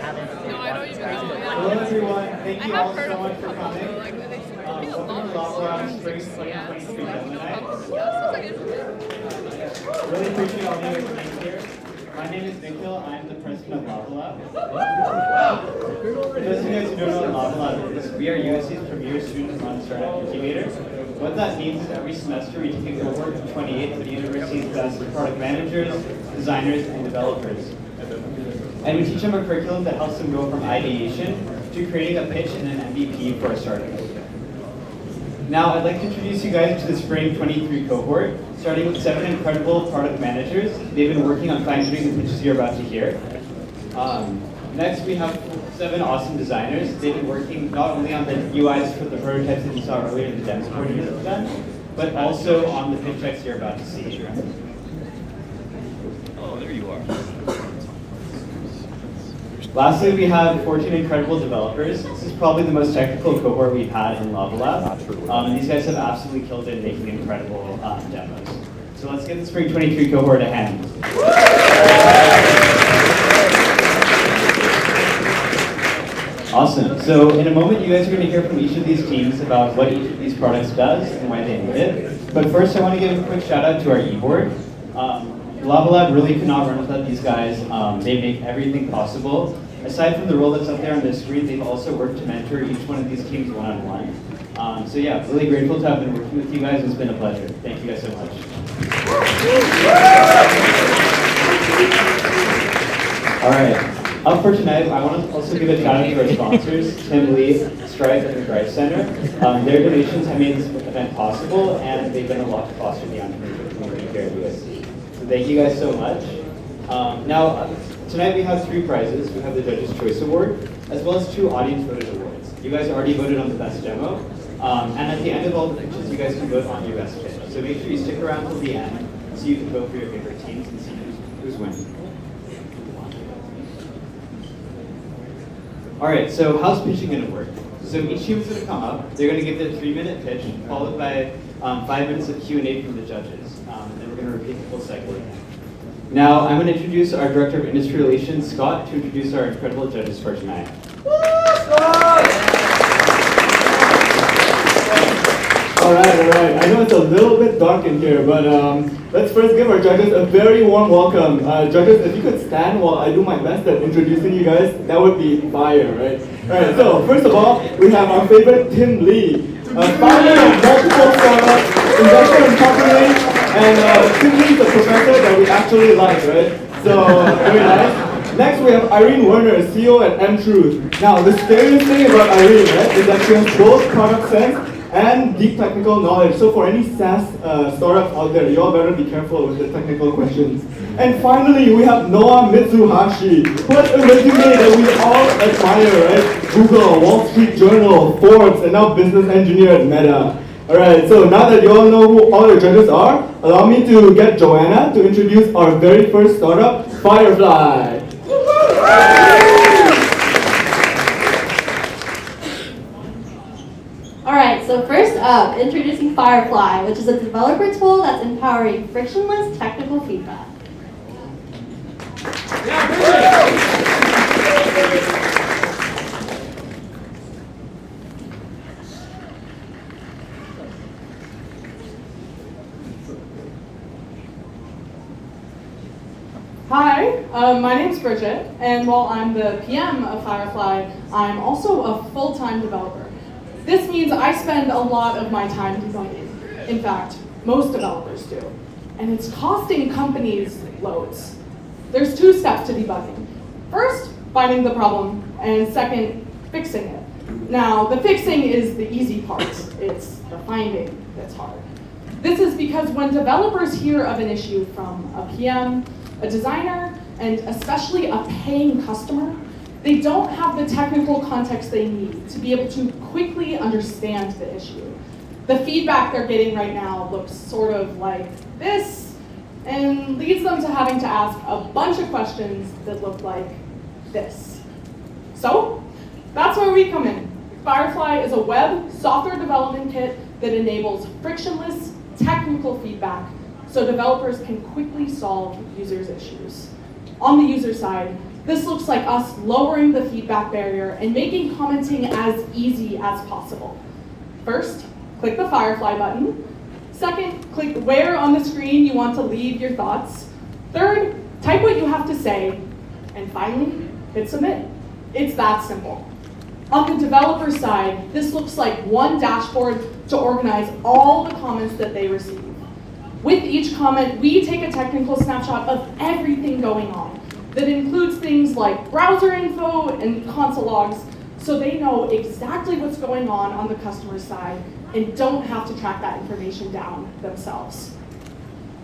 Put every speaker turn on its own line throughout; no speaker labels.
No, I don't even know.
Hello everyone, thank you
I have
all
heard
so
of
much for
them,
coming.
though. Like, they should be a
Welcome
lot
to
of
Lavalab Spring
yeah,
2023
like,
Demo Night.
sounds like interesting.
Really appreciate all of you guys being here. My name is Nikhil, I'm the president of Lavalab. For those of you guys who don't know what Lavalab is, we are USC's premier student-run startup incubator. What that means is every semester we take a cohort of 28 of the university's best product managers, designers, and developers. And we teach them a curriculum that helps them go from ideation to creating a pitch and an MVP for a startup. Now, I'd like to introduce you guys to the Spring 23 cohort, starting with 7 incredible product managers. They've been working on fine-tuning the pitches you're about to hear. Next, we have 7 awesome designers. They've been working not only on the UIs for the prototypes that you saw earlier in the demo portion of them, but also on the pitch decks you're about to see.
Oh, there you are.
Lastly, we have 14 incredible developers. This is probably the most technical cohort we've had in Lavalab. And these guys have absolutely killed it making incredible demos. So let's get the Spring 23 cohort a hand. Awesome. So in a moment, you guys are going to hear from each of these teams about what each of these products does and why they need it. But first, I want to give a quick shout out to our e-board. Lavalab really could not run without these guys. They make everything possible. Aside from the role that's up there on the screen, they've also worked to mentor each one of these teams one-on-one. So yeah, really grateful to have been working with you guys. It's been a pleasure. Thank you guys so much. All right, up for tonight, I want to also give a shout out to our sponsors, Tim Lee, Stripe, and the Drive Center. Their donations have made this event possible, and they've done a lot to foster the entrepreneurship community here at USC. So thank you guys so much. Tonight we have 3 prizes. We have the Judges' Choice Award, as well as 2 Audience Voted Awards. You guys already voted on the best demo, and at the end of all the pitches, you guys can vote on your best pitch. So make sure you stick around till the end, so you can vote for your favorite teams and see who's winning. All right, so how's pitching going to work? So each team's going to come up. They're going to give their 3-minute pitch, followed by 5 minutes of Q&A from the judges. And then we're going to repeat the full cycle again. Now, I'm going to introduce our Director of Industry Relations, Scott, to introduce our incredible judges for tonight.
All right. I know it's a little bit dark in here, but let's first give our judges a very warm welcome. Judges, if you could stand while I do my best at introducing you guys, that would be fire, right? All right, so first of all, we have our favorite Tim Lee, founder of multiple startups, investor in companies, and Tim Lee is a professor that we actually like, right? So, very nice. Next, we have Irene Werner, CEO at M-Truth. Now, the scariest thing about Irene, right, is that she has both product sense and deep technical knowledge. So for any SaaS startups out there, you all better be careful with the technical questions. And finally, we have Noah Mitsuhashi, who has a resume that we all admire, right? Google, Wall Street Journal, Forbes, and now business engineer at Meta. All right, so now that you all know who all your judges are, allow me to get Joanna to introduce our very first startup, Firefly.
Alright, so first up, introducing Firefly, which is a developer tool that's empowering frictionless technical feedback.
Hi, my name's Bridget, and while I'm the PM of Firefly, I'm also a full-time developer. This means I spend a lot of my time debugging. In fact, most developers do. And it's costing companies loads. There's 2 steps to debugging. First, finding the problem, and second, fixing it. Now, the fixing is the easy part. It's the finding that's hard. This is because when developers hear of an issue from a PM, a designer, and especially a paying customer, they don't have the technical context they need to be able to quickly understand the issue. The feedback they're getting right now looks sort of like this, and leads them to having to ask a bunch of questions that look like this. So, that's where we come in. Firefly is a web software development kit that enables frictionless technical feedback so developers can quickly solve users' issues. On the user side, This looks like us lowering the feedback barrier and making commenting as easy as possible. First, click the Firefly button. Second, click where on the screen you want to leave your thoughts. Third, type what you have to say. And finally, hit submit. It's that simple. On the developer side, this looks like one dashboard to organize all the comments that they receive. With each comment, we take a technical snapshot of everything going on. That includes things like browser info and console logs, so they know exactly what's going on the customer side and don't have to track that information down themselves.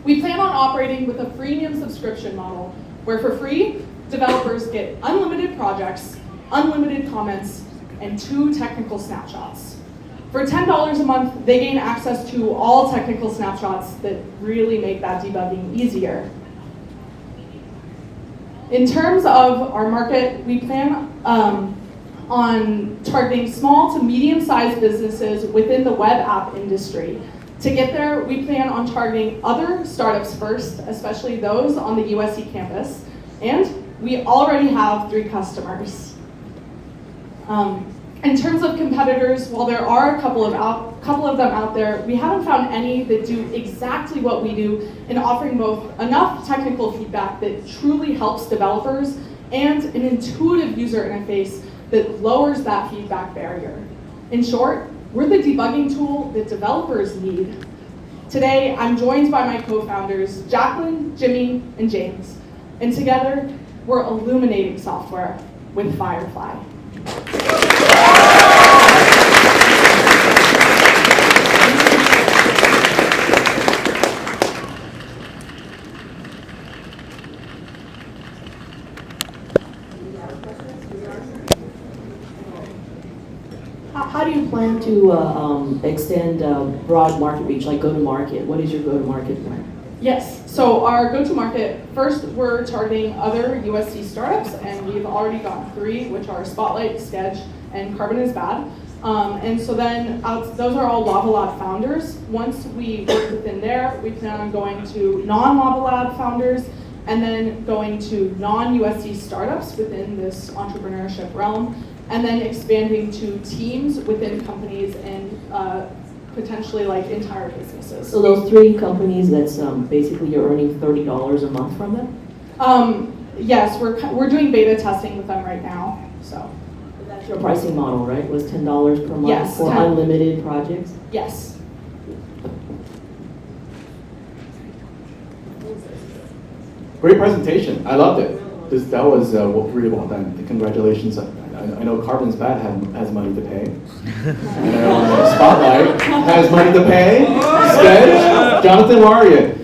We plan on operating with a freemium subscription model, where for free, developers get unlimited projects, unlimited comments, and 2 technical snapshots. For $10 a month, they gain access to all technical snapshots that really make that debugging easier. In terms of our market, we plan on targeting small to medium-sized businesses within the web app industry. To get there, we plan on targeting other startups first, especially those on the USC campus, and we already have 3 customers. In terms of competitors, while there are a couple of them out there, we haven't found any that do exactly what we do in offering both enough technical feedback that truly helps developers and an intuitive user interface that lowers that feedback barrier. In short, we're the debugging tool that developers need. Today, I'm joined by my co-founders, Jacqueline, Jimmy, and James. And together, we're illuminating software with Firefly.
How do you plan to extend broad market reach, like go-to-market? What is your go-to-market plan?
Yes, so our go-to-market, first we're targeting other USC startups, and we've already got 3, which are Spotlight, Sketch, and Carbon is Bad. And so then those are all Lavalab founders. Once we work within there, we plan on going to non-Lavalab founders, and then going to non-USC startups within this entrepreneurship realm, and then expanding to teams within companies and potentially like entire businesses.
So those 3 companies, that's basically you're earning $30 a month from them?
Yes, we're doing beta testing with them right now, so.
That's your pricing model, right? Was $10 per month
Yes,
for unlimited projects?
Yes.
Great presentation. I loved it. That was really well done. Congratulations. I know Carbon's Bad has money to pay. I know Spotlight has money to pay. Sketch, Jonathan, where are you?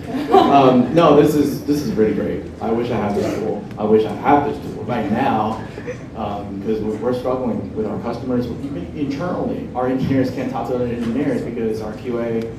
No, this is really great. I wish I had this tool. I wish I had this tool right now, because we're struggling with our customers. Internally, our engineers can't talk to other engineers because our QA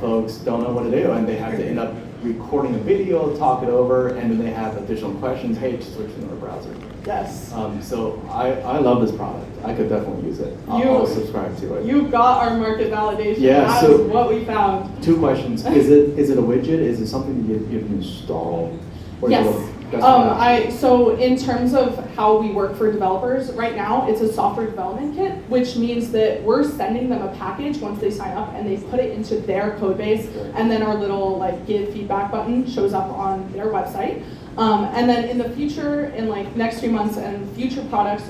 folks don't know what to do, and they have to end up recording a video, talk it over, and then they have additional questions. Hey, just switch to another browser.
Yes.
So I love this product. I could definitely use it. I'll subscribe to it.
You've got our market validation.
Yeah,
That's
so
what we found.
2 questions. Is it a widget? Is it something that you can install? Or
Yes.
Is it a
So in terms of how we work for developers, right now it's a software development kit, which means that we're sending them a package once they sign up, and they put it into their code base, and then our little like give feedback button shows up on their website. And then in the future, in like next 3 months and future products,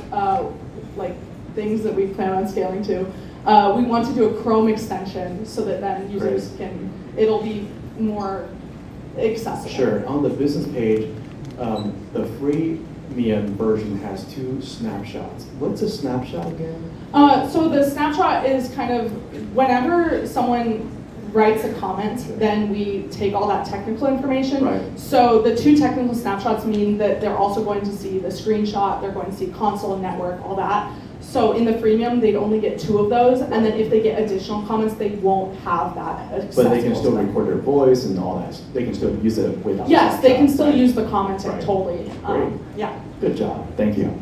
like things that we plan on scaling to, we want to do a Chrome extension so that then users it'll be more accessible.
Sure. On the business page, the freemium version has 2 snapshots. What's a snapshot again?
So the snapshot is kind of whenever someone writes a comment, then we take all that technical information.
Right.
So the 2 technical snapshots mean that they're also going to see the screenshot, they're going to see console, network, all that. So in the freemium, they'd only get 2 of those, and then if they get additional comments, they won't have that accessible.
But they can still
to them.
record their voice and all that. They can still use it without.
Yes, they can still
right?
use the commenting,
Right.
totally.
Great.
Yeah.
Good job. Thank you.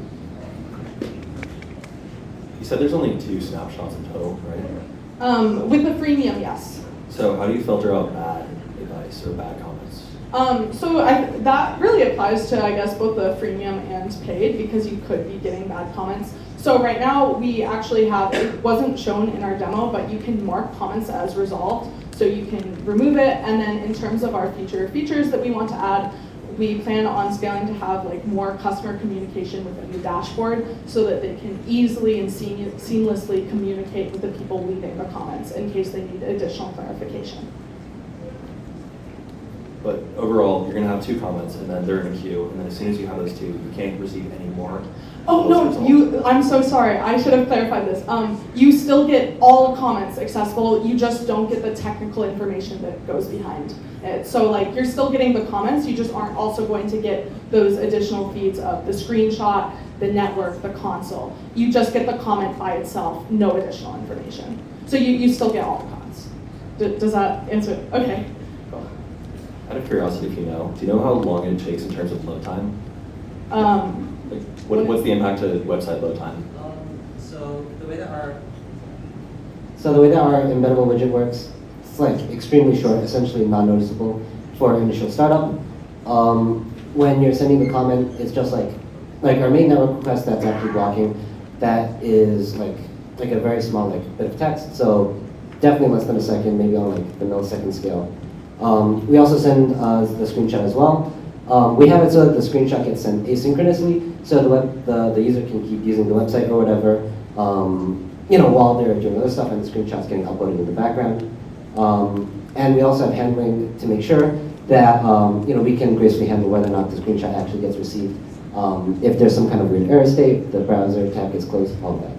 You said there's only 2 snapshots in total, right?
With the freemium, yes.
So how do you filter out bad advice or bad comments?
That really applies to, I guess, both the freemium and paid, because you could be getting bad comments. So right now we actually have, it wasn't shown in our demo, but you can mark comments as resolved. So you can remove it, and then in terms of our future features that we want to add, we plan on scaling to have like more customer communication within the dashboard so that they can easily and seamlessly communicate with the people leaving the comments in case they need additional clarification.
But overall, you're gonna have 2 comments, and then they're in a queue, and then as soon as you have those 2, you can't receive any more.
Oh no, I'm so sorry, I should have clarified this. You still get all comments accessible, you just don't get the technical information that goes behind it. So like, you're still getting the comments, you just aren't also going to get those additional feeds of the screenshot, the network, the console. You just get the comment by itself, no additional information. So you still get all the comments. Does that answer? Okay, cool.
Out of curiosity, if you know, do you know how long it takes in terms of load time? Like, what's the impact to website load time?
So the way that our embeddable widget works, it's like extremely short, essentially non-noticeable for initial startup. When you're sending the comment, it's just like our main network request that's actually blocking, that is like a very small bit of text. So definitely less than a second, maybe on like the millisecond scale. We also send the screenshot as well. We have it so that the screenshot gets sent asynchronously, so the user can keep using the website or whatever, while they're doing other stuff, and the screenshot's getting uploaded in the background. And we also have handling to make sure that we can gracefully handle whether or not the screenshot actually gets received. If there's some kind of weird error state, the browser tab gets closed, all of that.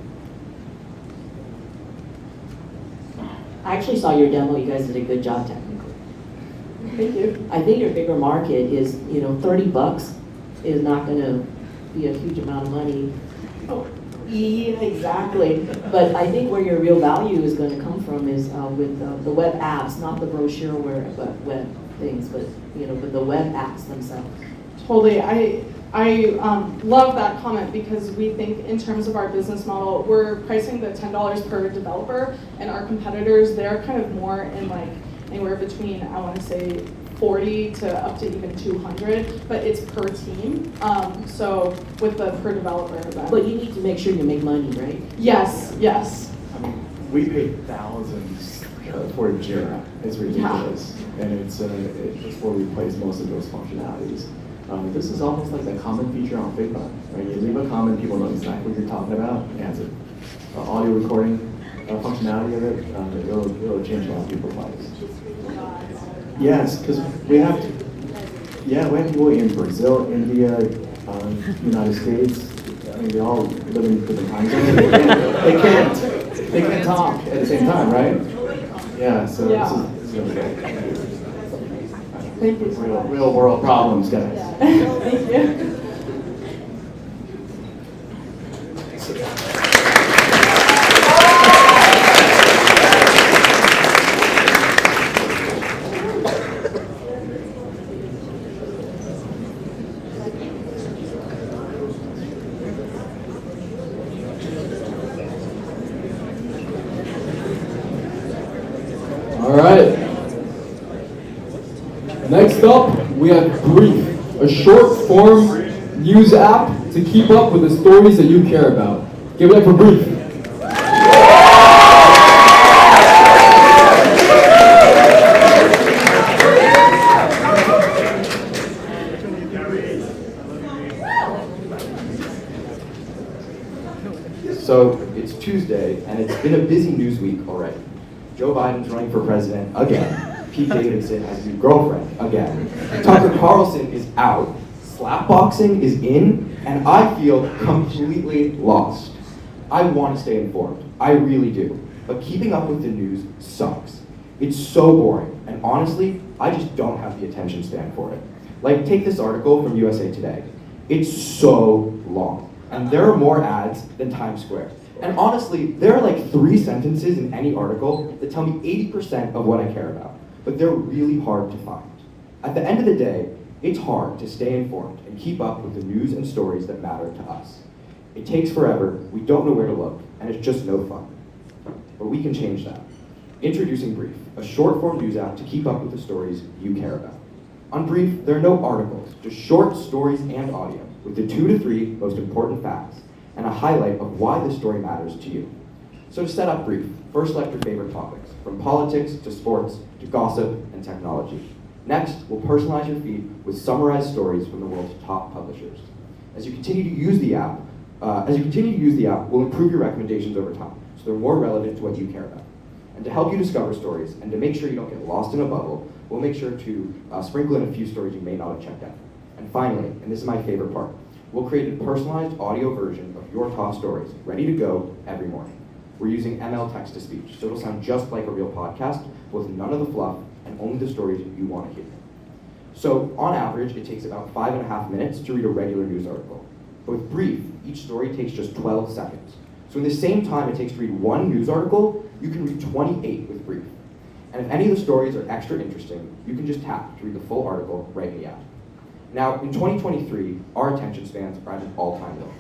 I actually saw your demo. You guys did a good job technically.
Thank you.
I think your bigger market is, $30 is not going to be a huge amount of money.
Oh.
Yeah, exactly. But I think where your real value is going to come from is with the web apps, not the brochure web things, but with the web apps themselves.
Totally. I love that comment, because we think in terms of our business model, we're pricing the $10 per developer, and our competitors, they're kind of more in like anywhere between, I want to say, 40 to up to even 200, but it's per team. So with the per developer.
But you need to make sure you make money, right?
Yes.
I mean, we pay thousands for Jira. It's ridiculous, and it's where we place most of those functionalities. This is almost like the comment feature on Figma, right? You leave a comment, people know exactly what you're talking about, and it's audio recording functionality of it. It'll change a lot of people's lives. Yes, because we have people in Brazil, India, United States. I mean, they all live in different time zones. They can't talk at the same time, right? Yeah, so this is gonna be
Thank you so much.
real world problems, guys.
Thank you.
All right. Next up, we have Brief, a short form news app to keep up with the stories that you care about. Give it up for Brief.
So it's Tuesday, and it's been a busy news week already. Joe Biden's running for president again. Pete Davidson has a new girlfriend again. Tucker Carlson is out. Slapboxing is in, and I feel completely lost. I want to stay informed. I really do. But keeping up with the news sucks. It's so boring, and honestly, I just don't have the attention span for it. Like, take this article from USA Today. It's so long, and there are more ads than Times Square. And honestly, there are like 3 sentences in any article that tell me 80% of what I care about, but they're really hard to find. At the end of the day, it's hard to stay informed and keep up with the news and stories that matter to us. It takes forever, we don't know where to look, and it's just no fun. But we can change that. Introducing Brief, a short-form news app to keep up with the stories you care about. On Brief, there are no articles, just short stories and audio with the 2 to 3 most important facts and a highlight of why this story matters to you. So to set up Brief, first select your favorite topics, from politics to sports to gossip and technology. Next, we'll personalize your feed with summarized stories from the world's top publishers. As you continue to use the app, we'll improve your recommendations over time, so they're more relevant to what you care about. And to help you discover stories, and to make sure you don't get lost in a bubble, we'll make sure to sprinkle in a few stories you may not have checked out. And finally, and this is my favorite part, we'll create a personalized audio version of your top stories, ready to go every morning. We're using ML text-to-speech, so it'll sound just like a real podcast, with none of the fluff and only the stories you want to hear. So on average, it takes about 5.5 minutes to read a regular news article. But with Brief, each story takes just 12 seconds. So in the same time it takes to read one news article, you can read 28 with Brief. And if any of the stories are extra interesting, you can just tap to read the full article right in the app. Now, in 2023, our attention spans are at an all-time low.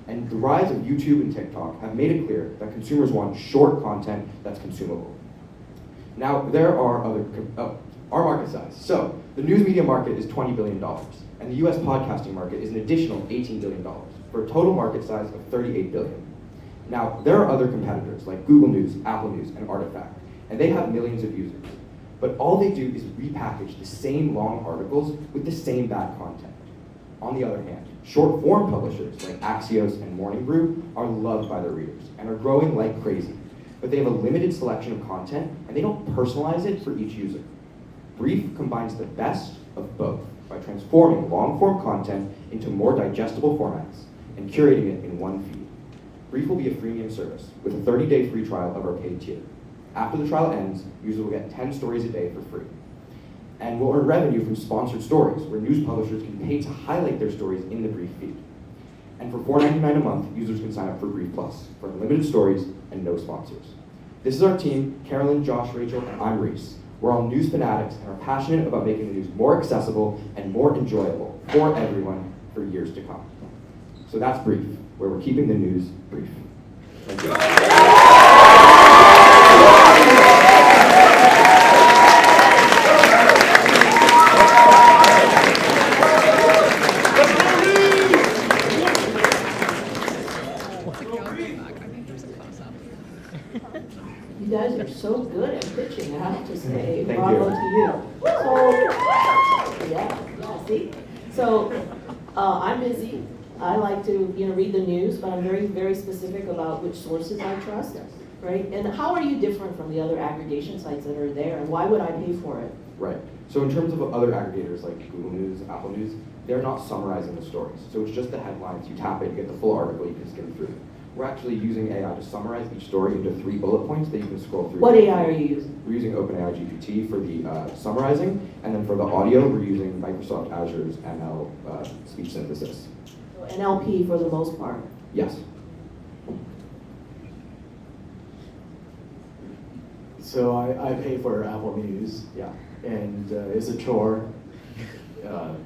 And the rise of YouTube and TikTok have made it clear that consumers want short content that's consumable. Now, there are our market size. So, the news media market is $20 billion, and the US podcasting market is an additional $18 billion, for a total market size of $38 billion. Now, there are other competitors like Google News, Apple News, and Artifact, and they have millions of users. But all they do is repackage the same long articles with the same bad content. On the other hand, short-form publishers like Axios and Morning Brew are loved by their readers and are growing like crazy. But they have a limited selection of content, and they don't personalize it for each user. Brief combines the best of both by transforming long-form content into more digestible formats and curating it in one feed. Brief will be a freemium service with a 30-day free trial of our paid tier. After the trial ends, users will get 10 stories a day for free. And we'll earn revenue from sponsored stories, where news publishers can pay to highlight their stories in the Brief feed. And for $4.99 a month, users can sign up for Brief Plus for unlimited stories and no sponsors. This is our team, Carolyn, Josh, Rachel, and I'm Reese. We're all news fanatics and are passionate about making the news more accessible and more enjoyable for everyone for years to come. So that's Brief, where we're keeping the news brief. Thank you.
You guys are so good at pitching, I have to say.
Thank
Bravo
you.
to you. So, yeah, see? So, I'm busy. I like to, read the news, but I'm very, very specific about which sources I trust, right? And how are you different from the other aggregation sites that are there, and why would I pay for it?
Right. So in terms of other aggregators like Google News, Apple News, they're not summarizing the stories. So it's just the headlines. You tap it, you get the full article, you can skim through. We're actually using AI to summarize each story into 3 bullet points that you can scroll through.
What AI are you using?
We're using OpenAI GPT for the summarizing, and then for the audio, we're using Microsoft Azure's ML speech synthesis.
So NLP for the most part.
Yes.
So I pay for Apple News.
Yeah.
And it's a chore. I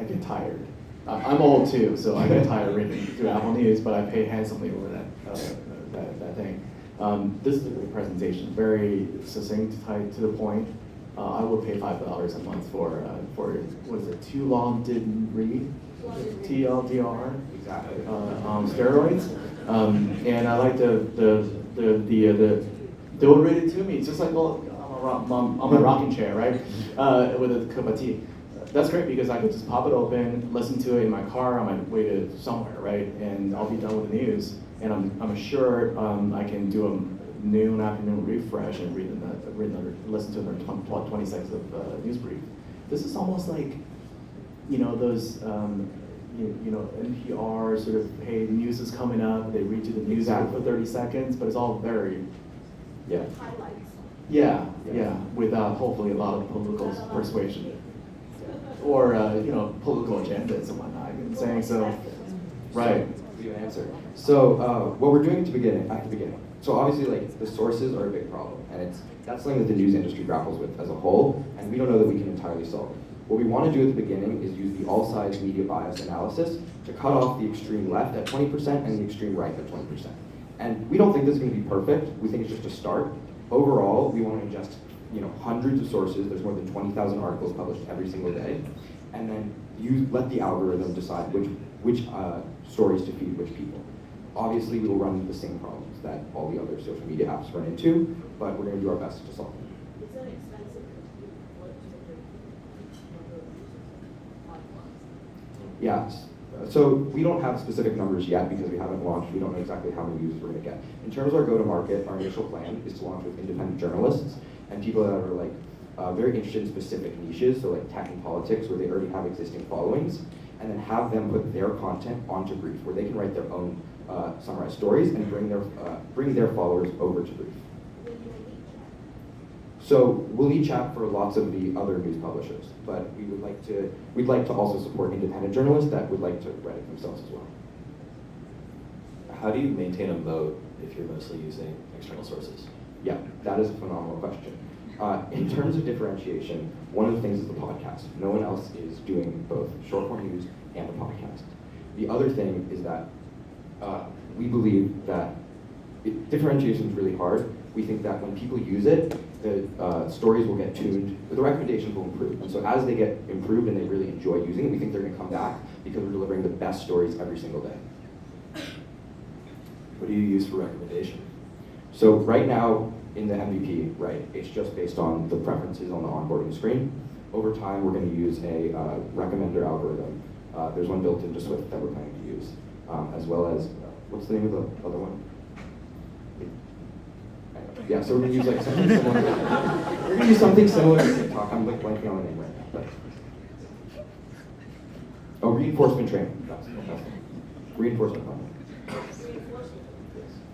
get tired. I'm old too, so I get tired reading through Apple News, but I pay handsomely over that thing. This is a great presentation, very succinct, tight to the point. I will pay $5 a month for what is it? Too long didn't read, TLDR.
Exactly.
Steroids. And I like they'll read it to me. It's just like, well, I'm a rocking chair, right? With a cup of tea. That's great because I could just pop it open, listen to it in my car on my way to somewhere, right? And I'll be done with the news. And I'm sure I can do a noon, afternoon refresh and listen to another 20 seconds of news brief. This is almost like, those NPR sort of, hey, the news is coming up. They read you the news out for 30 seconds, but it's all very,
Highlights.
yeah, without hopefully a lot of political persuasion. Or political agendas and whatnot. You're saying so, right?
Give an answer. So what we're doing at the beginning. So obviously, like the sources are a big problem, and that's something that the news industry grapples with as a whole, and we don't know that we can entirely solve it. What we want to do at the beginning is use the all-sides media bias analysis to cut off the extreme left at 20% and the extreme right at 20%. And we don't think this is going to be perfect. We think it's just a start. Overall, we want to ingest hundreds of sources. There's more than 20,000 articles published every single day, and then you let the algorithm decide which stories to feed which people. Obviously, we will run into the same problems that all the other social media apps run into, but we're going to do our best to solve them.
Is that expensive?
Yeah, so we don't have specific numbers yet because we haven't launched. We don't know exactly how many users we're going to get. In terms of our go-to-market, our initial plan is to launch with independent journalists and people that are like very interested in specific niches, so like tech and politics, where they already have existing followings, and then have them put their content onto Brief, where they can write their own summarized stories and bring their followers over to Brief. So we'll need chat for lots of the other news publishers, but we'd like to also support independent journalists that would like to write it themselves as well.
How do you maintain a moat if you're mostly using external sources?
Yeah, that is a phenomenal question. In terms of differentiation, one of the things is the podcast. No one else is doing both short form news and a podcast. The other thing is that we believe that differentiation is really hard. We think that when people use it, the stories will get tuned, the recommendations will improve. And so as they get improved and they really enjoy using it, we think they're going to come back because we're delivering the best stories every single day.
What do you use for recommendation?
So right now in the MVP, right, it's just based on the preferences on the onboarding screen. Over time, we're going to use a recommender algorithm. There's one built into Swift that we're planning to use, as well as, what's the name of the other one? Yeah, so we're going to use like something similar. We're going to use something similar to TikTok. I'm like blanking on the name right now. But, reinforcement training. That's reinforcement learning.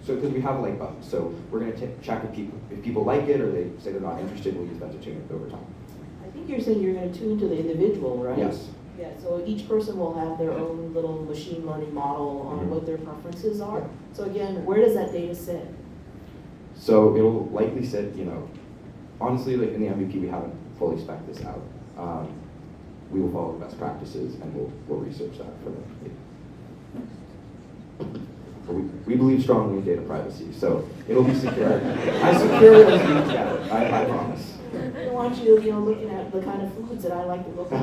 So because we have like buttons, so we're going to check if people like it or they say they're not interested, we'll use that to tune it over time.
I think you're saying you're going to tune to the individual, right?
Yes.
Yeah, so each person will have their own little machine learning model on what their preferences are. So again, where does that data sit?
So it'll likely sit, honestly, like in the MVP, we haven't fully spec'd this out. We will follow the best practices and we'll research that for them. We believe strongly in data privacy, so it'll be secure. As secure as we can get it, I promise.
I don't want you, looking at the kind of foods that I like to look at.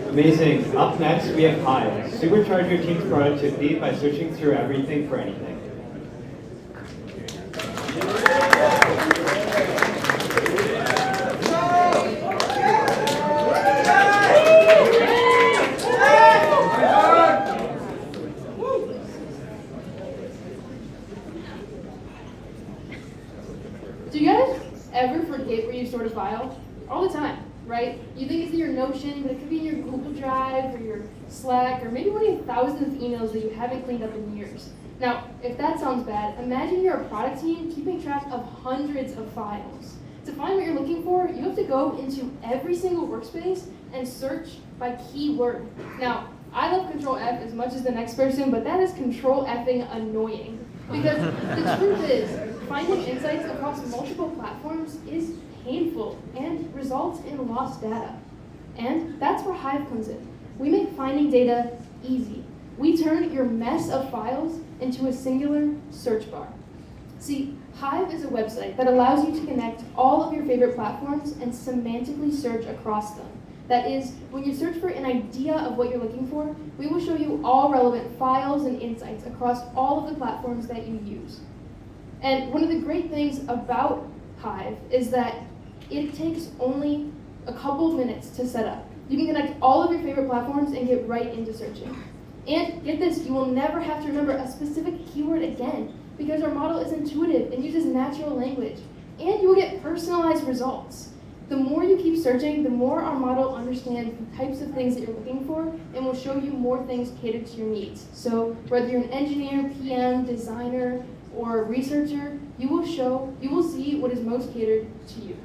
Amazing. Up next, we have Hive. Supercharge your team's productivity by searching through everything for anything.
Do you guys ever forget where you stored a file? All the time, right? You think it's in your Notion, but it could be in your Google Drive or your Slack, or maybe one of your thousands of emails that you haven't cleaned up in years. Now, if that sounds bad, imagine you're a product team keeping track of hundreds of files. To find what you're looking for, you have to go into every single workspace and search by keyword. Now, I love Control F as much as the next person, but that is Control Effing annoying. Because the truth is, finding insights across multiple platforms is painful and results in lost data. And that's where Hive comes in. We make finding data easy. We turn your mess of files into a singular search bar. See, Hive is a website that allows you to connect all of your favorite platforms and semantically search across them. That is, when you search for an idea of what you're looking for, we will show you all relevant files and insights across all of the platforms that you use. And one of the great things about Hive is that it takes only a couple minutes to set up. You can connect all of your favorite platforms and get right into searching. And get this, you will never have to remember a specific keyword again because our model is intuitive and uses natural language. And you will get personalized results. The more you keep searching, the more our model understands the types of things that you're looking for and will show you more things catered to your needs. So whether you're an engineer, PM, designer, or researcher, you will see what is most catered to you.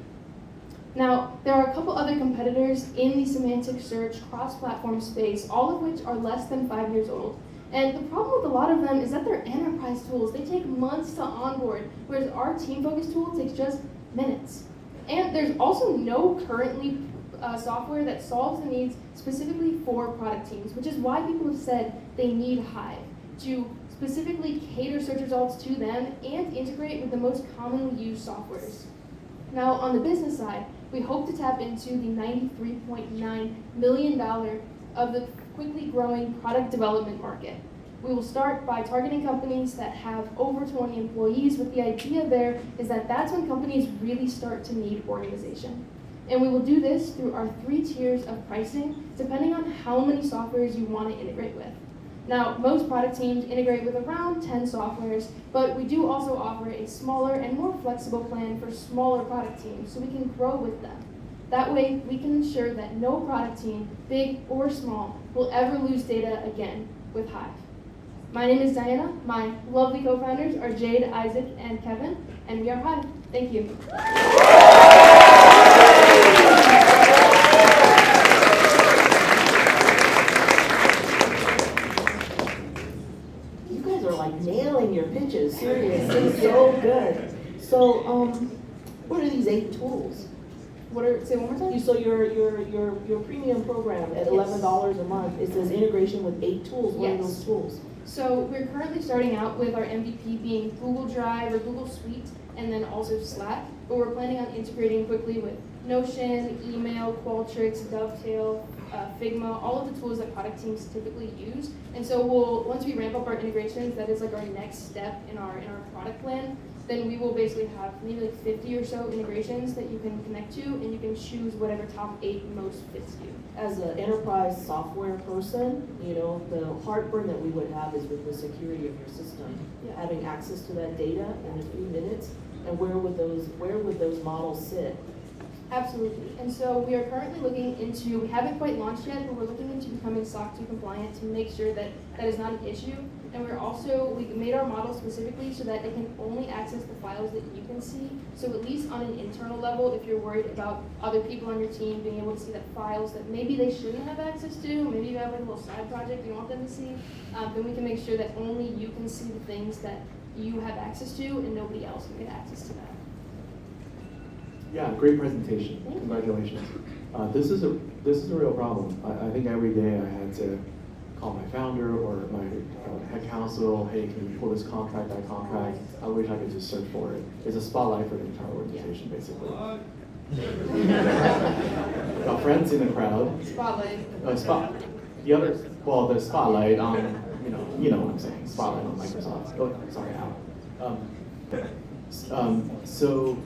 Now, there are a couple other competitors in the semantic search cross-platform space, all of which are less than 5 years old. And the problem with a lot of them is that they're enterprise tools. They take months to onboard, whereas our team-focused tool takes just minutes. And there's also no currently software that solves the needs specifically for product teams, which is why people have said they need Hive to specifically cater search results to them and integrate with the most commonly used softwares. Now, on the business side, we hope to tap into the $93.9 million of the quickly growing product development market. We will start by targeting companies that have over 20 employees, with the idea there is that that's when companies really start to need organization. And we will do this through our 3 tiers of pricing, depending on how many softwares you want to integrate with. Now, most product teams integrate with around 10 softwares, but we do also offer a smaller and more flexible plan for smaller product teams so we can grow with them. That way, we can ensure that no product team, big or small, will ever lose data again with Hive. My name is Diana. My lovely co-founders are Jade, Isaac, and Kevin, and we are Hive. Thank you.
You guys are like nailing your pitches, seriously, so good. So, what are these 8 tools?
Say one more time?
So your premium program at $11 a month, it says integration with 8 tools. What are those tools?
So we're currently starting out with our MVP being Google Drive or Google Suite, and then also Slack, but we're planning on integrating quickly with Notion, email, Qualtrics, Dovetail, Figma, all of the tools that product teams typically use. And so once we ramp up our integrations, that is like our next step in our product plan, then we will basically have maybe like 50 or so integrations that you can connect to, and you can choose whatever top 8 most fits you.
As an enterprise software person, you know, the heartburn that we would have is with the security of your system.
Yeah.
Having access to that data in a few minutes, and where would those models sit?
Absolutely. And so we are currently looking into, we haven't quite launched yet, but we're looking into becoming SOC 2 compliant to make sure that that is not an issue. And we made our model specifically so that it can only access the files that you can see. So at least on an internal level, if you're worried about other people on your team being able to see that files that maybe they shouldn't have access to, maybe you have like a little side project you want them to see, then we can make sure that only you can see the things that you have access to and nobody else can get access to that.
Yeah, great presentation. Congratulations. This is a real problem. I think every day I had to call my founder or my head counsel. Hey, can you pull this contract, that contract? I wish I could just search for it. It's a spotlight for the entire organization, basically. Got friends in the crowd.
Spotlight.
The spotlight on you know what I'm saying. Spotlight on Microsoft. Oh, sorry, Al. So.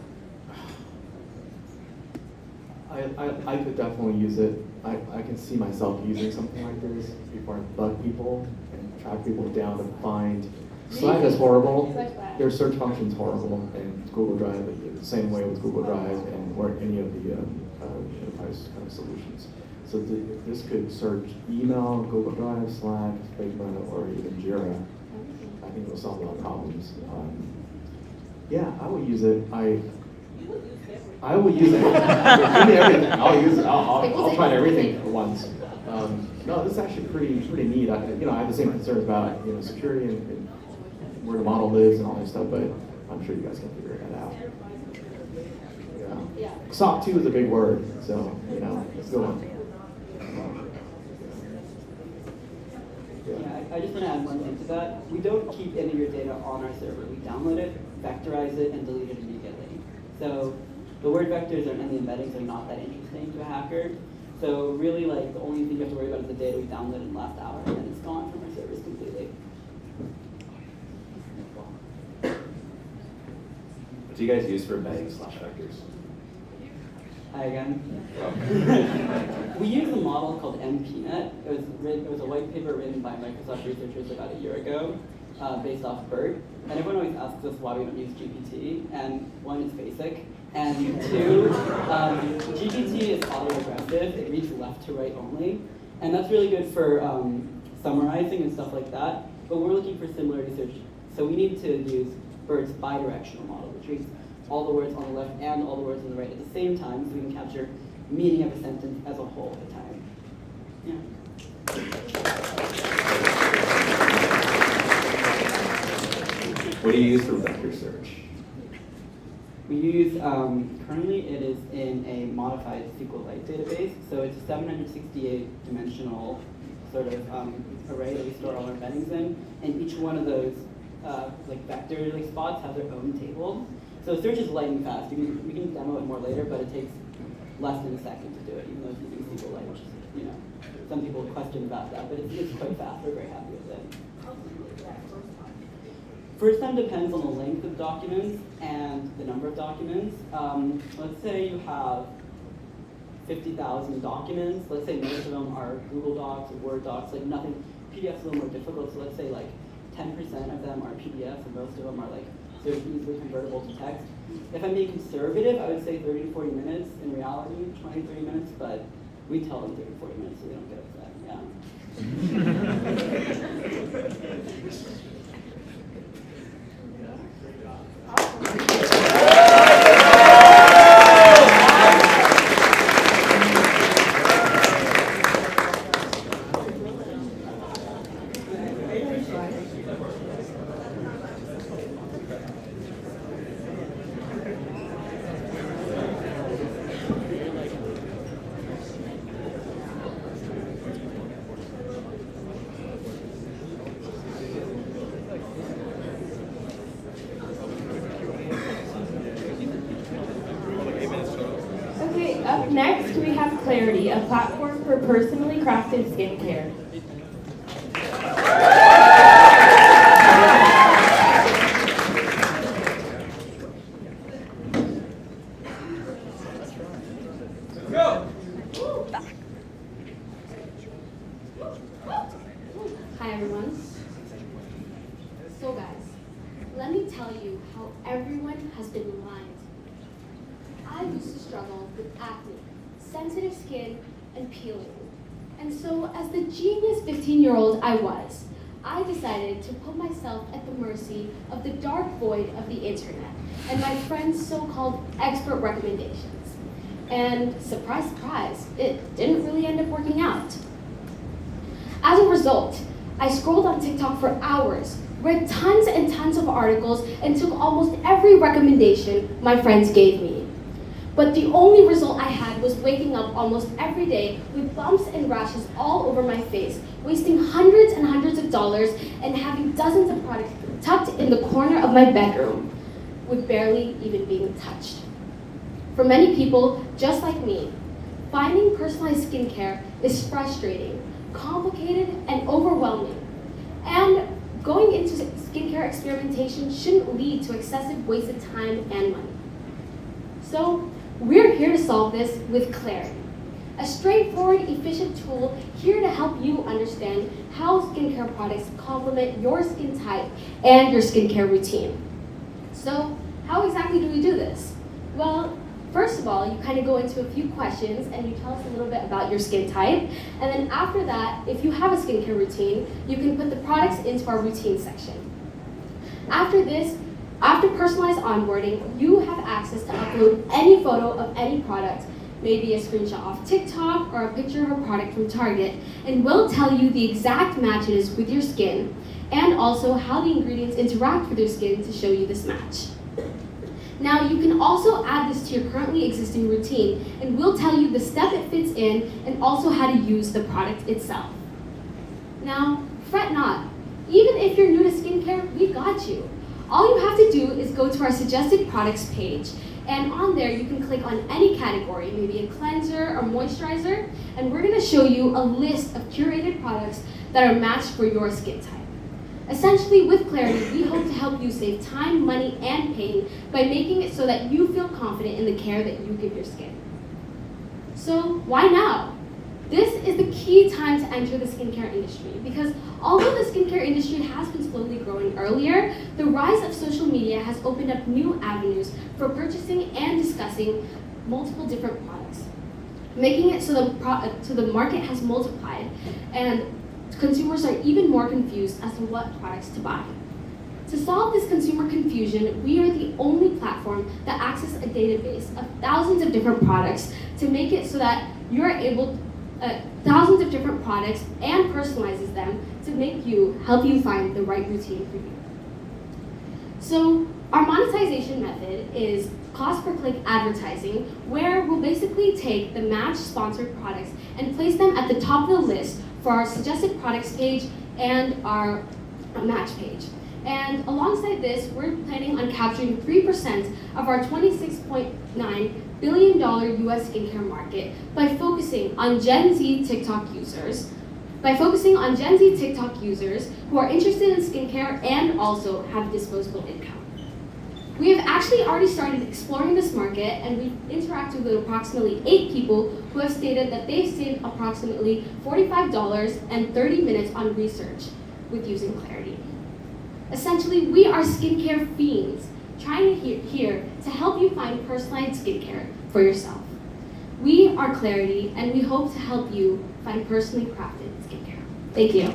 I could definitely use it. I can see myself using something like this before I bug people and track people down to find. Slack is horrible. Their search function's horrible, and Google Drive the same way with Google Drive and or any of the enterprise kind of solutions. So this could search email, Google Drive, Slack, Figma, or even Jira. I think it will solve a lot of problems. Yeah, I will use it. I will use it. Give me everything. I'll use it. I'll try everything for once. No, this is actually pretty neat. I have the same concerns about security and where the model lives and all that stuff, but I'm sure you guys can figure that out. Yeah. SOC 2 is a big word, so it's a good one.
Yeah, I just want to add one thing to that. We don't keep any of your data on our server. We download it, vectorize it, and delete it immediately. So the word vectors and the embeddings are not that interesting to a hacker. So really, the only thing you have to worry about is the data we downloaded in the last hour, and then it's gone from our servers completely.
What do you guys use for embedding /vectors?
Hi again. We use a model called MPNet. It was a white paper written by Microsoft researchers about a year ago, based off BERT. And everyone always asks us why we don't use GPT. And one, it's basic. And two, GPT is autoregressive. It reads left to right only. And that's really good for summarizing and stuff like that. But we're looking for similar research. So we need to use BERT's bidirectional model, which reads all the words on the left and all the words on the right at the same time, so we can capture meaning of a sentence as a whole at a time. Yeah.
What do you use for vector search?
We use, currently it is in a modified SQLite database, so it's a 768 dimensional sort of array that we store all our embeddings in, and each one of those vector spots have their own table. So search is light and fast. We can demo it more later, but it takes less than a second to do it, even though it's using SQLite, which is, some people question about that, but it's quite fast. We're very happy with it. First time depends on the length of documents and the number of documents. Let's say you have 50,000 documents. Let's say most of them are Google Docs or Word docs, like nothing. PDF's a little more difficult, so let's say like 10% of them are PDFs and most of them are like sort of easily convertible to text. If I'm being conservative, I would say 30 to 40 minutes. In reality, 20, 30 minutes, but we tell them 30 to 40 minutes so they don't get upset,
Okay, up next we have Clarity, a platform for personally crafted skincare.
Hi everyone. So guys, let me tell you how everyone has been maligned. I used to struggle with acne, sensitive skin, and peeling. And so as the genius 15-year-old I was, I decided to put myself at the mercy of the dark void of the internet and my friends' so-called expert recommendations. And surprise, surprise, it didn't really end up working out. As a result, I scrolled on TikTok for hours, read tons and tons of articles, and took almost every recommendation my friends gave me. But the only result I had was waking up almost every day with bumps and rashes all over my face, wasting hundreds and hundreds of dollars, and having dozens of products tucked in the corner of my bedroom, with barely even being touched. For many people, just like me, finding personalized skincare is frustrating, complicated, and overwhelming. And going into skincare experimentation shouldn't lead to excessive wasted time and money. So, we're here to solve this with Clarity, a straightforward, efficient tool here to help you understand how skincare products complement your skin type and your skincare routine. So, how exactly do we do this? Well, first of all, you kind of go into a few questions and you tell us a little bit about your skin type. And then after that, if you have a skincare routine, you can put the products into our routine section. After personalized onboarding, you have access to upload any photo of any product, maybe a screenshot off TikTok or a picture of a product from Target, and we'll tell you the exact matches with your skin and also how the ingredients interact with your skin to show you this match. Now, you can also add this to your currently existing routine, and we'll tell you the step it fits in and also how to use the product itself. Now, fret not. Even if you're new to skincare, we got you. All you have to do is go to our suggested products page, and on there you can click on any category, maybe a cleanser or moisturizer, and we're gonna show you a list of curated products that are matched for your skin type. Essentially, with Clarity, we hope to help you save time, money, and pain by making it so that you feel confident in the care that you give your skin. So, why now? This is the key time to enter the skincare industry because although the skincare industry has been slowly growing earlier, the rise of social media has opened up new avenues for purchasing and discussing multiple different products, making it so the market has multiplied and consumers are even more confused as to what products to buy.
To solve this consumer confusion, we are the only platform that accesses a database of thousands of different products to make it so that you're able, thousands of different products and personalizes them to help you find the right routine for you. So our monetization method is cost per click advertising, where we'll basically take the matched sponsored products and place them at the top of the list for our suggested products page and our match page. And alongside this, we're planning on capturing 3% of our $26.9 billion US skincare market by focusing on Gen Z TikTok users, who are interested in skincare and also have disposable income. We have actually already started exploring this market, and we've interacted with approximately 8 people who have stated that they've saved approximately $45 and 30 minutes on research with using Clarity. Essentially, we are skincare fiends, trying here to help you find personalized skincare for yourself. We are Clarity, and we hope to help you find personally crafted skincare. Thank you.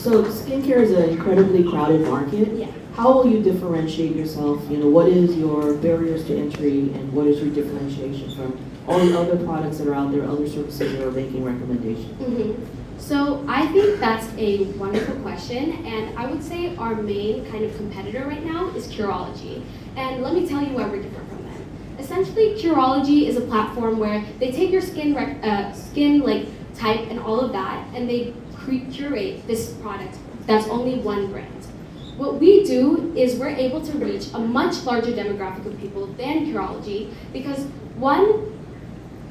So skincare is an incredibly crowded market.
Yeah.
How will you differentiate yourself? What is your barriers to entry, and what is your differentiation from all the other products that are out there, other services that are making recommendations?
So I think that's a wonderful question, and I would say our main kind of competitor right now is Curology. And let me tell you why we're different from them. Essentially, Curology is a platform where they take your skin type and all of that, and they curate this product that's only one brand. What we do is we're able to reach a much larger demographic of people than Curology because one,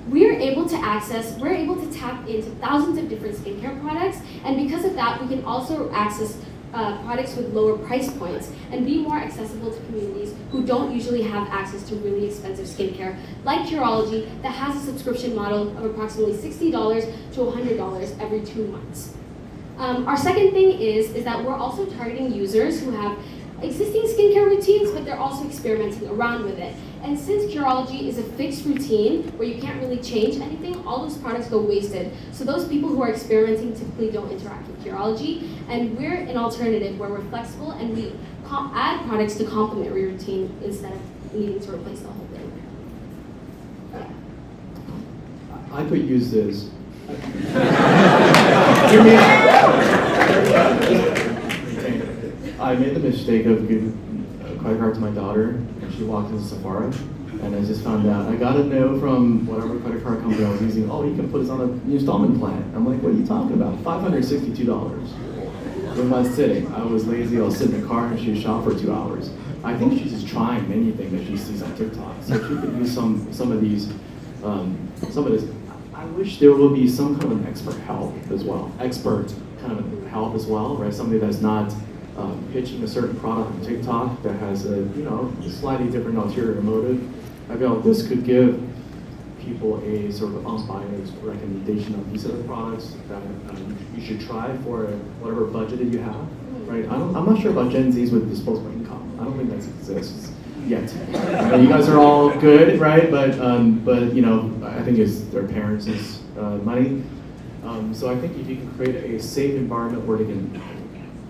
we're able to tap into thousands of different skincare products, and because of that, we can also access products with lower price points and be more accessible to communities who don't usually have access to really expensive skincare, like Curology, that has a subscription model of approximately $60 to $100 every 2 months. Our second thing is that we're also targeting users who have existing skincare routines, but they're also experimenting around with it. And since Curology is a fixed routine where you can't really change anything, all those products go wasted. So those people who are experimenting typically don't interact with Curology, and we're an alternative where we're flexible and we add products to complement your routine instead of needing to replace the whole thing.
I could use this. I made the mistake of giving a credit card to my daughter, and she walked into Sephora, and I just found out, I got a note from whatever credit card company I was using, oh, you can put this on an installment plan. I'm like, what are you talking about? $562 in one sitting. I was lazy, I'll sit in the car and she would shop for 2 hours. I think she's just trying anything that she sees on TikTok. So she could use some of this. I wish there would be some kind of an expert help as well, right? Somebody that's not pitching a certain product on TikTok that has a slightly different ulterior motive. I feel like this could give people a sort of unbiased recommendation of these other products that you should try for whatever budget that you have, right? I'm not sure about Gen Zs with disposable income. I don't think that exists yet. You guys are all good, right? But I think it's their parents' money. So I think if you can create a safe environment where they can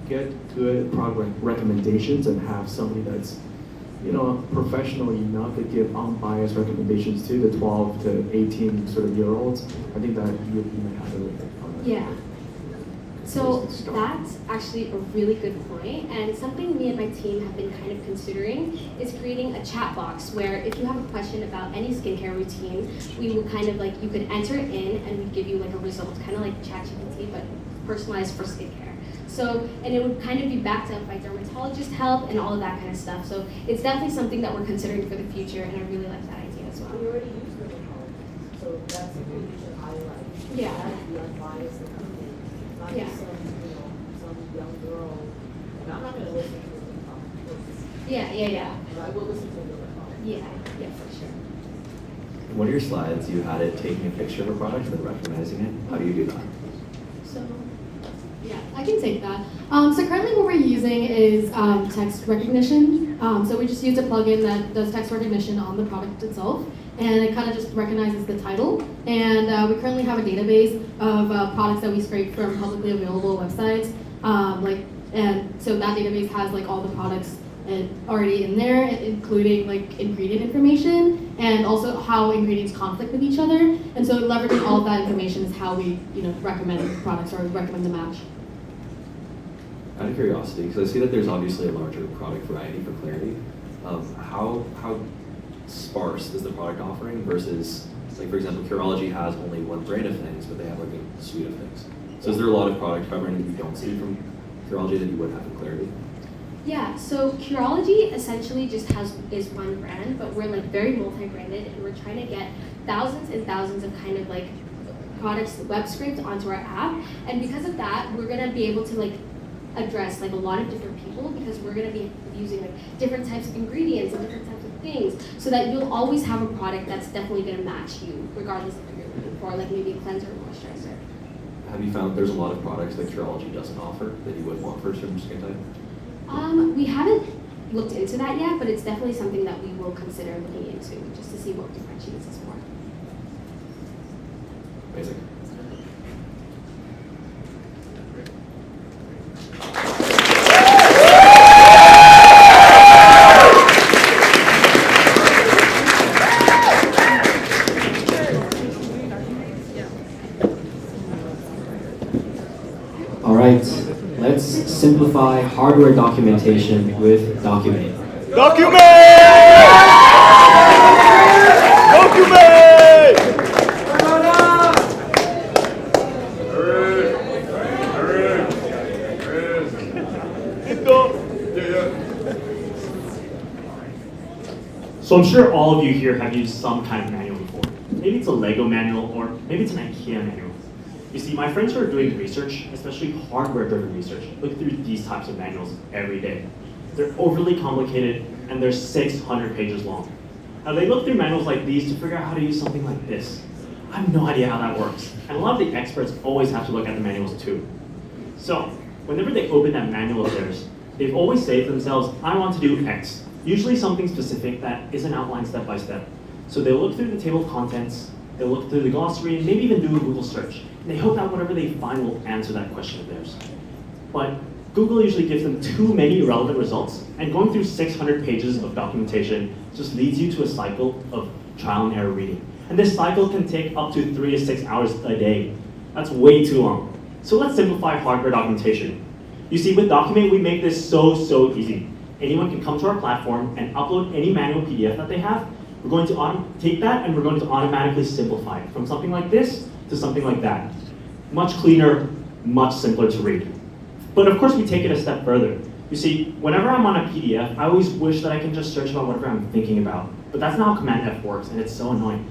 get good product recommendations and have somebody that's professional enough to give unbiased recommendations to the 12 to 18 sort of year olds, I think that you might have a really good product.
Yeah. So that's actually a really good point, and something me and my team have been kind of considering is creating a chat box where if you have a question about any skincare routine, we will kind of you could enter it in and we'd give you a result, kind of like ChatGPT, but personalized for skincare. So, and it would kind of be backed up by dermatologist help and all of that kind of stuff. So it's definitely something that we're considering for the future, and I really like that idea as well.
We already use dermatologists, so that's something you should highlight.
Yeah.
Be unbiased opinion, not just some young girl. And I'm not going to listen to the
Yeah.
But I will listen to the dermatologist.
Yeah, for sure.
In one of your slides, you had it taking a picture of a product and then recognizing it. How do you do that?
So, yeah, I
I can take that. So currently what we're using is text recognition. So we just use a plugin that does text recognition on the product itself, and it kind of just recognizes the title. And we currently have a database of products that we scrape from publicly available websites. And so that database has like all the products already in there, including like ingredient information and also how ingredients conflict with each other. And so leveraging all of that information is how we, recommend products or recommend the match.
Out of curiosity, because I see that there's obviously a larger product variety for clarity, how sparse is the product offering versus, like for example, Curology has only one brand of things, but they have like a suite of things. So is there a lot of product covering that you don't see from Curology that you would have in clarity?
Yeah, so Curology essentially just is one brand, but we're like very multi-branded, and we're trying to get thousands and thousands of kind of like products web scraped onto our app. And because of that, we're gonna be able to like address like a lot of different people, because we're gonna be using like different types of ingredients and different types of things, so that you'll always have a product that's definitely gonna match you, regardless of what you're looking for, like maybe a cleanser or moisturizer.
Have you found there's a lot of products that Curology doesn't offer that you would want for a certain skin type?
We haven't looked into that yet, but it's definitely something that we will consider looking into, just to see what differentiates us more.
Amazing.
All right, let's simplify hardware documentation with Documate.
Documate! Documate!
So I'm sure all of you here have used some kind of manual before. Maybe it's a Lego manual, or maybe it's an IKEA manual. You see, my friends who are doing research, especially hardware-driven research, look through these types of manuals every day. They're overly complicated, and they're 600 pages long. Now, they look through manuals like these to figure out how to use something like this. I have no idea how that works, and a lot of the experts always have to look at the manuals too. So, whenever they open that manual of theirs, they've always said to themselves, I want to do X, usually something specific that isn't outlined step by step. So they'll look through the table of contents, they'll look through the glossary, and maybe even do a Google search. And they hope that whatever they find will answer that question of theirs. But Google usually gives them too many relevant results, and going through 600 pages of documentation just leads you to a cycle of trial and error reading. And this cycle can take up to 3 to 6 hours a day. That's way too long. So let's simplify hardware documentation. You see, with Documate, we make this so easy. Anyone can come to our platform and upload any manual PDF that they have. We're going to take that and we're going to automatically simplify it from something like this to something like that. Much cleaner, much simpler to read. But of course we take it a step further. You see, whenever I'm on a PDF, I always wish that I can just search about whatever I'm thinking about. But that's not how Command F works, and it's so annoying.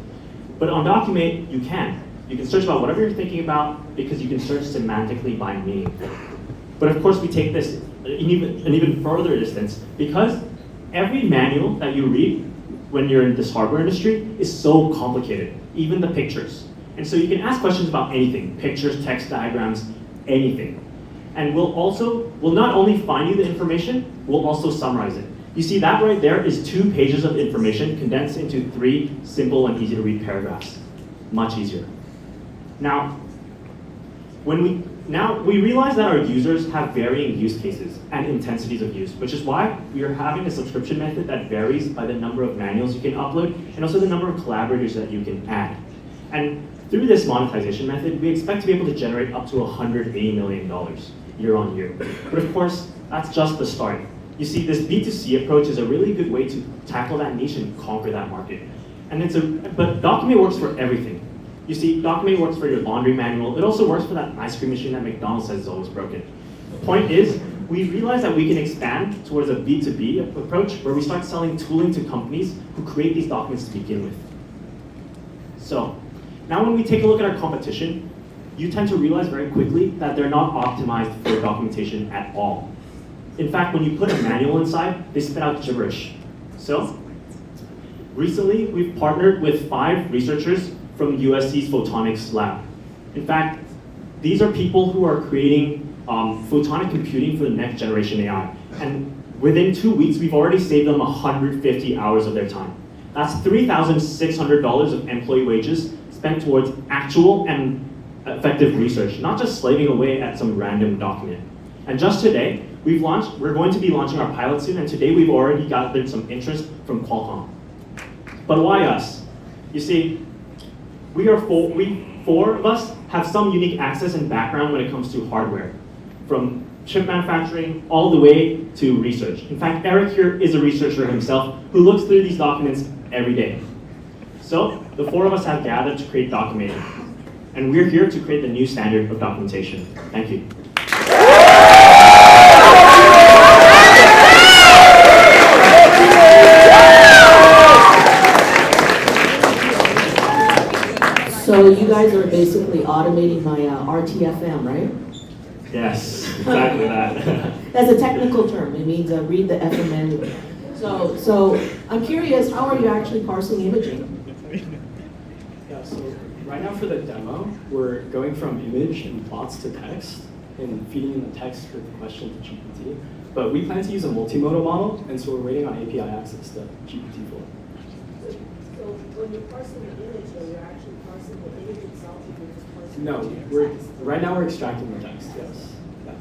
But on Documate, you can. You can search about whatever you're thinking about because you can search semantically by meaning. But of course we take this an even further distance, because every manual that you read when you're in this hardware industry is so complicated, even the pictures. And so you can ask questions about anything, pictures, text, diagrams, anything. And we'll not only find you the information, we'll also summarize it. You see, that right there is 2 pages of information condensed into 3 simple and easy to read paragraphs. Much easier. Now, we realize that our users have varying use cases and intensities of use, which is why we are having a subscription method that varies by the number of manuals you can upload and also the number of collaborators that you can add. And through this monetization method, we expect to be able to generate up to $180 million year on year. But of course, that's just the start. You see, this B2C approach is a really good way to tackle that niche and conquer that market. But Documate works for everything. You see, Documate works for your laundry manual. It also works for that ice cream machine that McDonald's says is always broken. The point is, we realize that we can expand towards a B2B approach where we start selling tooling to companies who create these documents to begin with. So, now when we take a look at our competition, you tend to realize very quickly that they're not optimized for documentation at all. In fact, when you put a manual inside, they spit out gibberish. So, recently we've partnered with 5 researchers from USC's Photonics lab. In fact, these are people who are creating photonic computing for the next generation AI. And within 2 weeks, we've already saved them 150 hours of their time. That's $3,600 of employee wages spent towards actual and effective research, not just slaving away at some random document. And just today, we're going to be launching our pilot soon, and today we've already gathered some interest from Qualcomm. But why us? You see, we four of us have some unique access and background when it comes to hardware, from chip manufacturing all the way to research. In fact, Eric here is a researcher himself who looks through these documents every day. So the four of us have gathered to create Documate, and we're here to create the new standard of documentation. Thank you.
So you guys are basically automating my RTFM, right?
Yes, exactly that.
That's a technical term. It means read the FM manually. So I'm curious, how are you actually parsing imaging?
Yeah, so right now for the demo, we're going from image and plots to text and feeding in the text with the question to GPT. But we plan to use a multimodal model, and so we're waiting on API access to GPT-4.
So when you're parsing the image, you're actually parsing the image itself, or you're just parsing
No, right now we're extracting the text, yes. Yeah.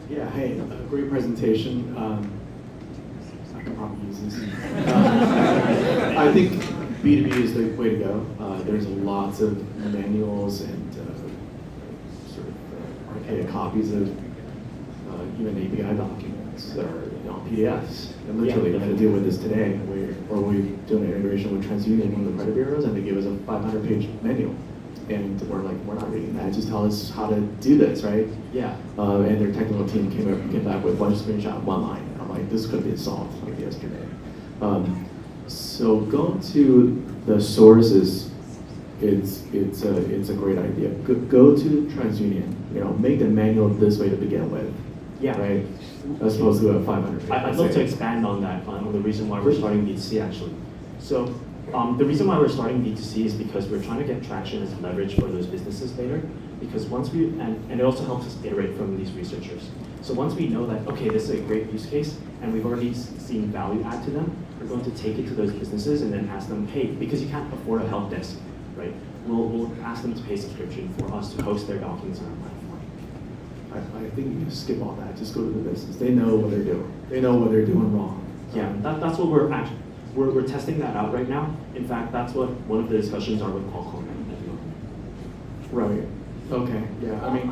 Yeah, hey, great presentation. I can probably use this. I think B2B is the way to go. There's lots of manuals and sort of archaic copies of even API documents that are on PDFs. And literally, we had to deal with this today, where we doing an integration with TransUnion, one of the credit bureaus, and they gave us a 500-page manual. And we're like, we're not reading that. Just tell us how to do this, right?
Yeah.
And their technical team came back with a bunch of screenshots, one line. I'm like, this could be solved like yesterday. So going to the sources, it's a great idea. Go to TransUnion. Make the manual this way to begin with.
Yeah.
Right. As opposed to a 500.
I'd love to expand on that, on the reason why we're starting B2C actually. So the reason why we're starting B2C is because we're trying to get traction as leverage for those businesses later. Because once and it also helps us iterate from these researchers. So once we know that, okay, this is a great use case, and we've already seen value add to them, we're going to take it to those businesses and then ask them, hey, because you can't afford a help desk, right? We'll ask them to pay subscription for us to host their documents on our platform.
I think you just skip all that. Just go to the business. They know what they're doing. They know what they're doing wrong.
Yeah, that's what we're actually, we're testing that out right now. In fact, that's what one of the discussions are with Qualcomm.
Right. Okay. Yeah. I mean,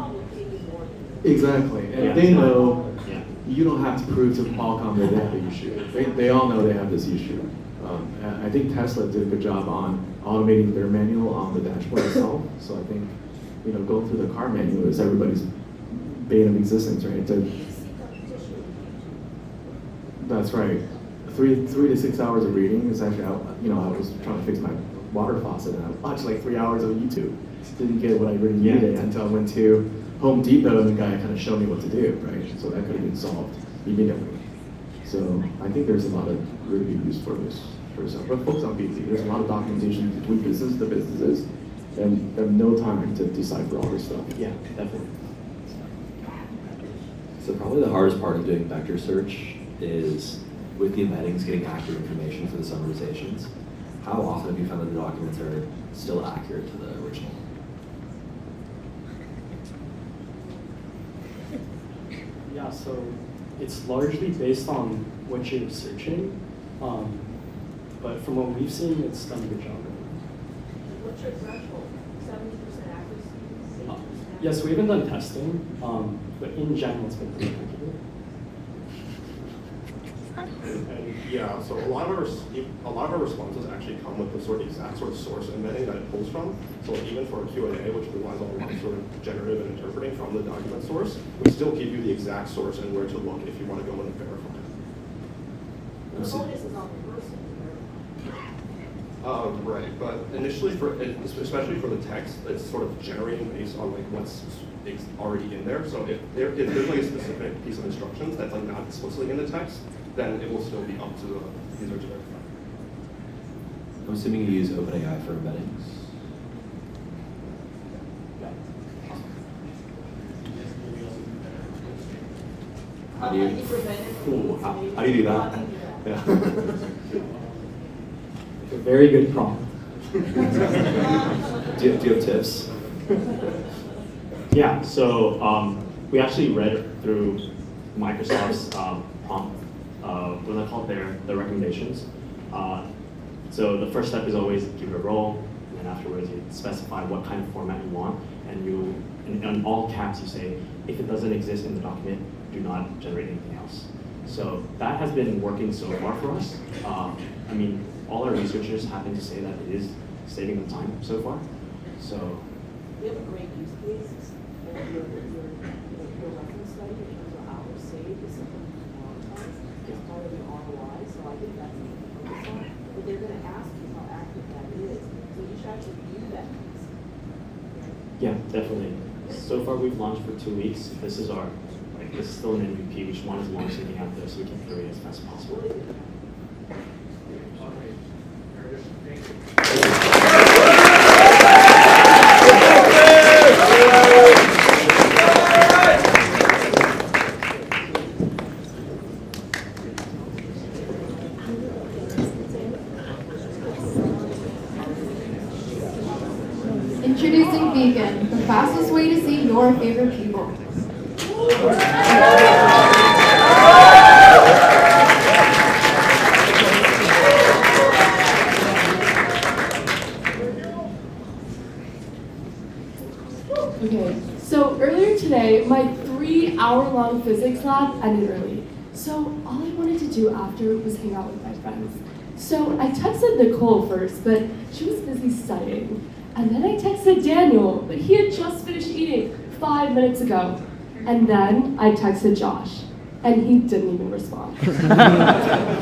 exactly. And they know you don't have to prove to Qualcomm that they have the issue. They all know they have this issue. I think Tesla did a good job on automating their manual on the dashboard itself. So I think, going through the car manual is everybody's bane of existence, right? That's right. 3 to 6 hours of reading is actually, I was trying to fix my water faucet and I watched like 3 hours of YouTube. Didn't get what I really needed until I went to Home Depot and the guy kind of showed me what to do, right? So that could have been solved immediately. So I think there's a lot of really good use for this. But focus on B2B. There's a lot of documentation between business to businesses, and they have no time to decipher all this stuff.
Yeah, definitely.
So probably the hardest part of doing vector search is with the embeddings getting accurate information for the summarizations. How often have you found that the documents are still accurate to the original?
Yeah, so it's largely based on what you're searching, but from what we've seen, it's done a good job.
What's your threshold? 70% accuracy?
Yes, we haven't done testing, but in general, it's been pretty accurate.
And yeah, so a lot of our responses actually come with the exact sort of source embedding that it pulls from. So even for a Q&A, which relies on a lot of sort of generative and interpreting from the document source, we still give you the exact source and where to look if you want to go in and verify it.
The onus is on the person.
Right, but initially, especially for the text, it's sort of generating based on like what's already in there. So if there's like a specific piece of instructions that's like not explicitly in the text, then it will still be up to the user to verify.
I'm assuming you use OpenAI for embeddings. How do you? Ooh, how do you do that? Yeah.
A very good prompt.
do you have tips?
Yeah, so we actually read through Microsoft's prompt, what do they call it, their recommendations. So the first step is always give it a role, and then afterwards you specify what kind of format you want, and in all caps you say, if it doesn't exist in the document, do not generate anything else. So that has been working so far for us. I mean, all our researchers happen to say that it is saving them time so far. So
We have a great use case, and your reference study in terms of hours saved is something you can monetize as part of your ROI, so I think that's something to focus on. But they're gonna ask you how active that is, so you should actually view that piece.
yeah, definitely. So far we've launched for 2 weeks. This is still an MVP. We just wanted to launch something out there so we can iterate as fast as possible.
Introducing Beacon, the fastest way to see your favorite people. Okay, so earlier today, my 3-hour-long physics lab ended early. So all I wanted to do after was hang out with my friends. So I texted Nicole first, but she was busy studying. And then I texted Daniel, but he had just finished eating 5 minutes ago. And then I texted Josh, and he didn't even respond.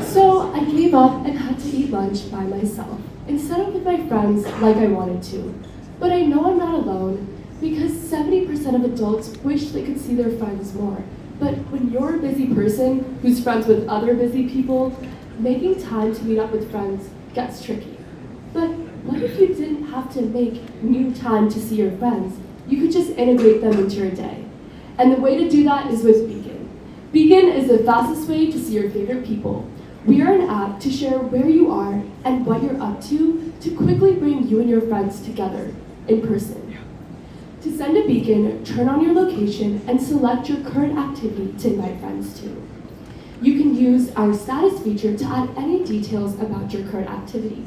So I gave up and had to eat lunch by myself, instead of with my friends like I wanted to. But I know I'm not alone, because 70% of adults wish they could see their friends more. But when you're a busy person who's friends with other busy people, making time to meet up with friends gets tricky. But what if you didn't have to make new time to see your friends? You could just integrate them into your day. And the way to do that is with Beacon. Beacon is the fastest way to see your favorite people. We are an app to share where you are and what you're up to quickly bring you and your friends together in person. To send a beacon, turn on your location and select your current activity to invite friends to. You can use our status feature to add any details about your current activity.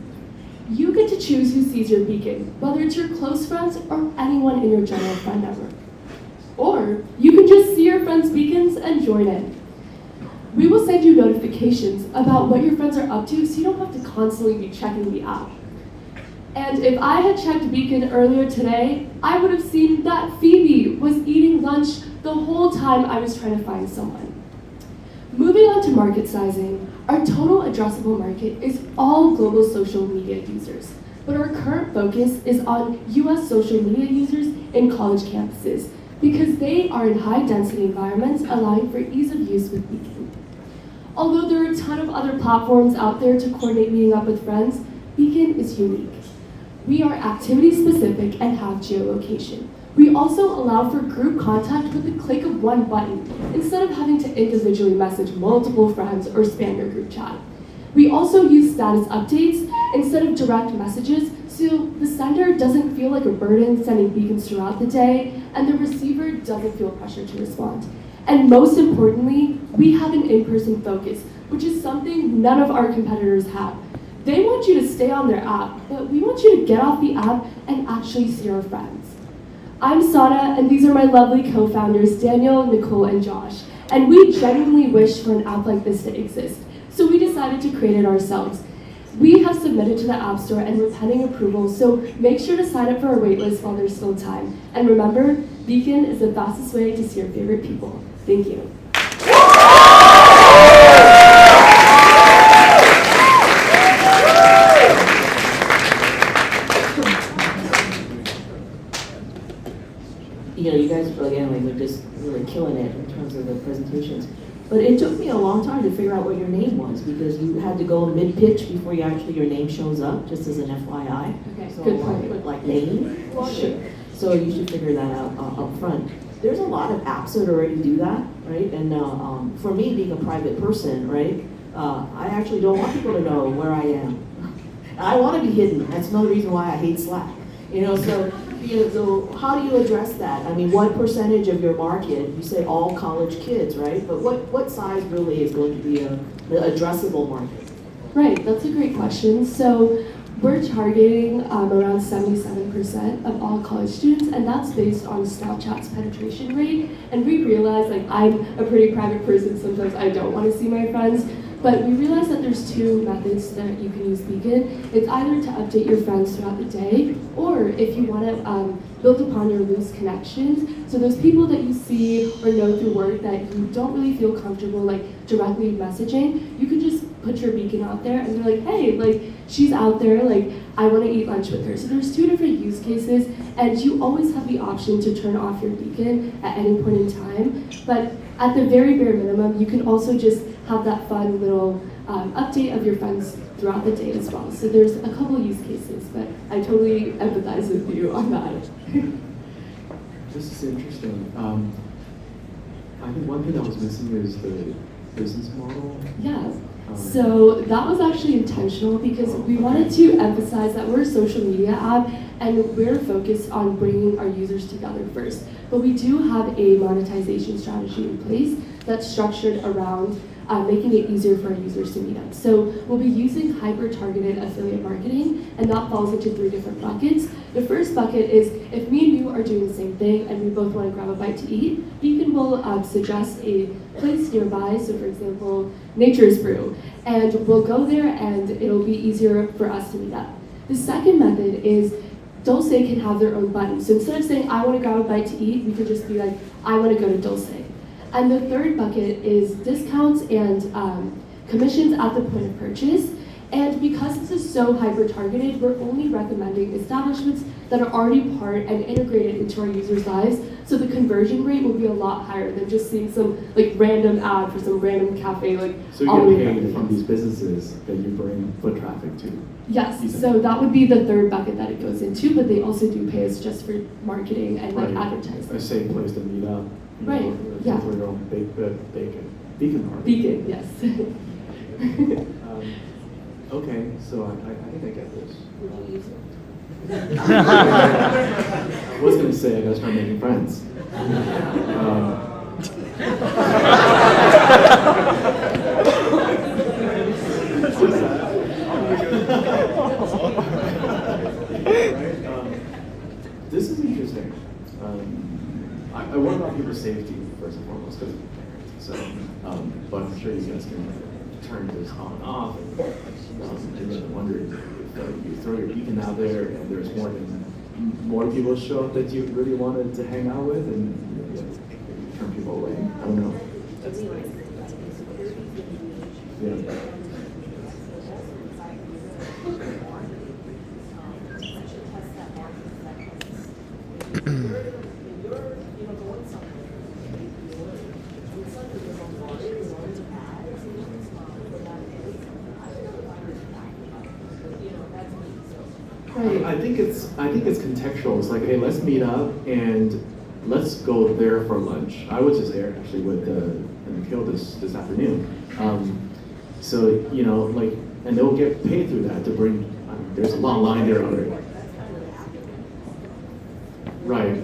You get to choose who sees your beacon, whether it's your close friends or anyone in your general friend network. Or you can just see your friends' beacons and join in. We will send you notifications about what your friends are up to so you don't have to constantly be checking the app. And if I had checked Beacon earlier today, I would have seen that Phoebe was eating lunch the whole time I was trying to find someone. Moving on to market sizing, our total addressable market is all global social media users, but our current focus is on US social media users in college campuses because they are in high-density environments allowing for ease of use with Beacon. Although there are a ton of other platforms out there to coordinate meeting up with friends, Beacon is unique. We are activity-specific and have geolocation. We also allow for group contact with the click of one button, instead of having to individually message multiple friends or spam your group chat. We also use status updates instead of direct messages, so the sender doesn't feel like a burden sending beacons throughout the day, and the receiver doesn't feel pressure to respond. And most importantly, we have an in-person focus, which is something none of our competitors have. They want you to stay on their app, but we want you to get off the app and actually see your friends. I'm Sana, and these are my lovely co-founders, Daniel, Nicole, and Josh. And we genuinely wish for an app like this to exist, so we decided to create it ourselves. We have submitted to the App Store and we're pending approval, so make sure to sign up for our waitlist while there's still time. And remember, Beacon is the fastest way to see your favorite people. Thank you.
You know, you guys, again, like, are just really killing it in terms of the presentations. But it took me a long time to figure out what your your name was, because you had to go mid-pitch before you actually, your name shows up, just as an FYI.
Okay,
So
good
I
point.
put like name, so you should figure that out up front. There's a lot of apps that already do that, right? And for me, being a private person, right, I actually don't want people to know where I am. I want to be hidden. That's another reason why I hate Slack. So how do you address that? I mean, what percentage of your market, you say all college kids, right? But what size really is going to be an addressable market?
Right, that's a great question. So we're targeting around 77% of all college students, and that's based on Snapchat's penetration rate. And we realize, like, I'm a pretty private person, sometimes I don't want to see my friends, but we realize that there's two methods that you can use Beacon. It's either to update your friends throughout the day, or if you want to build upon your loose connections. So those people that you see or know through work that you don't really feel comfortable like directly messaging, you can just put your Beacon out there and they're like, hey, like, she's out there, like, I want to eat lunch with her. So there's two different use cases, and you always have the option to turn off your Beacon at any point in time. But at the very bare minimum, you can also just have that fun little update of your friends throughout the day as well. So there's a couple use cases, but I totally empathize with you on that.
This is interesting. I think one thing that was missing is the business model.
Yeah. So that was actually intentional because we wanted to emphasize that we're a social media app and we're focused on bringing our users together first. But we do have a monetization strategy in place that's structured around making it easier for our users to meet up. So we'll be using hyper-targeted affiliate marketing, and that falls into 3 different buckets. The first bucket is if me and you are doing the same thing and we both want to grab a bite to eat, Beacon will suggest a place nearby, so for example, Nature's Brew, and we'll go there and it'll be easier for us to meet up. The second method is Dulce can have their own button. So instead of saying, I want to grab a bite to eat, we can just be like, I want to go to Dulce. And the third bucket is discounts and commissions at the point of purchase. And because this is so hyper-targeted, we're only recommending establishments that are already part and integrated into our users' lives. So the conversion rate will be a lot higher than just seeing some like random ad for some random cafe. Like
So you get paid from these businesses that you bring foot traffic to.
Yes, so that would be the third bucket that it goes into, but they also do pay us just for marketing and like advertising.
A safe place to meet up.
Right, yeah.
For your own beacon market.
Beacon, yes.
Okay, so I think I get this.
Would you use it?
I was going to say I got to start making friends. This is interesting. I worry about people's safety first and foremost because I'm a parent. So, but I'm sure you guys can turn this on and off. And then wondering if you throw your beacon out there and there's more people show up that you really wanted to hang out with, and you turn people away. I don't know. Yeah. I think it's contextual. It's like, hey, let's meet up and let's go there for lunch. I was just there actually with Nikhil this afternoon. So like, and they'll get paid through that to bring. There's a long line there already. Right.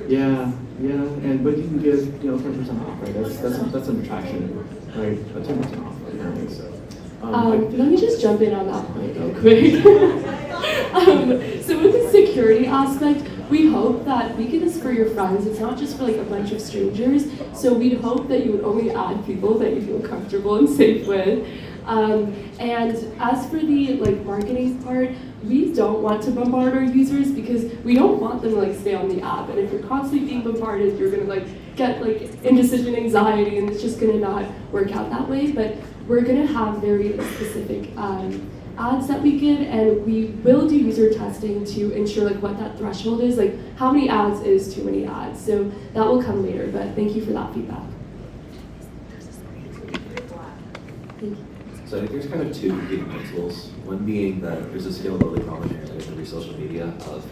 Yeah, and but you can get 10% off, right? That's an attraction, right? 10% off apparently. So.
Let me just jump in on that point real quick. So with the security aspect, we hope that Beacon is for your friends. It's not just for like a bunch of strangers. So we'd hope that you would only add people that you feel comfortable and safe with. And as for the like marketing part, we don't want to bombard our users because we don't want them to like stay on the app. And if you're constantly being bombarded, you're gonna like get like indecision anxiety, and it's just gonna not work out that way. But we're gonna have very specific ads that we give, and we will do user testing to ensure like what that threshold is, like how many ads is too many ads. So that will come later, but thank you for that feedback.
Thank you.
So I think there's kind of two competing principles. One being that there's a scalability problem inherent in every social media of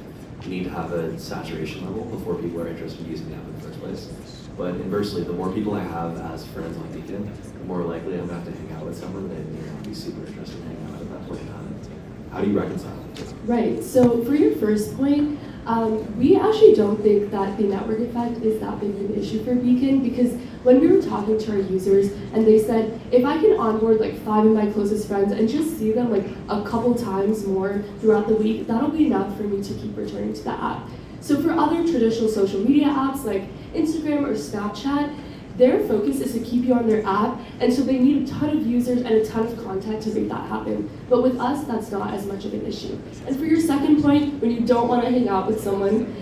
you need to have a saturation level before people are interested in using the app in the first place. But inversely, the more people I have as friends on Beacon, the more likely I'm going to have to hang out with someone that may not be super interested in hanging out at that point in time. How do you reconcile it?
Right, so for your first point, we actually don't think that the network effect is that big of an issue for Beacon, because when we were talking to our users and they said, if I can onboard like 5 of my closest friends and just see them like a couple times more throughout the week, that'll be enough for me to keep returning to the app. So for other traditional social media apps like Instagram or Snapchat, their focus is to keep you on their app, and so they need a ton of users and a ton of content to make that happen. But with us, that's not as much of an issue. And for your second point, when you don't want to hang out with someone,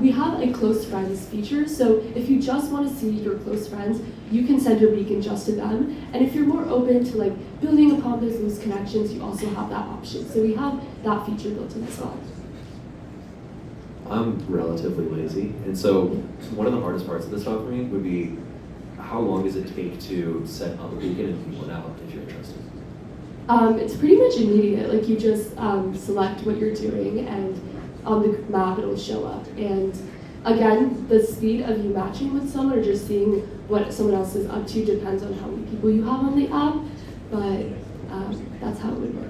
we have a close friends feature. So if you just want to see your close friends, you can send your beacon just to them. And if you're more open to like building upon those loose connections, you also have that option. So we have that feature built in as well.
I'm relatively lazy, and so one of the hardest parts of this job for me would be how long does it take to set up a beacon and people it out if you're interested?
It's pretty much immediate. Like you just select what you're doing, and on the map it'll show up. And again, the speed of you matching with someone or just seeing what someone else is up to depends on how many people you have on the app. But that's how it would work.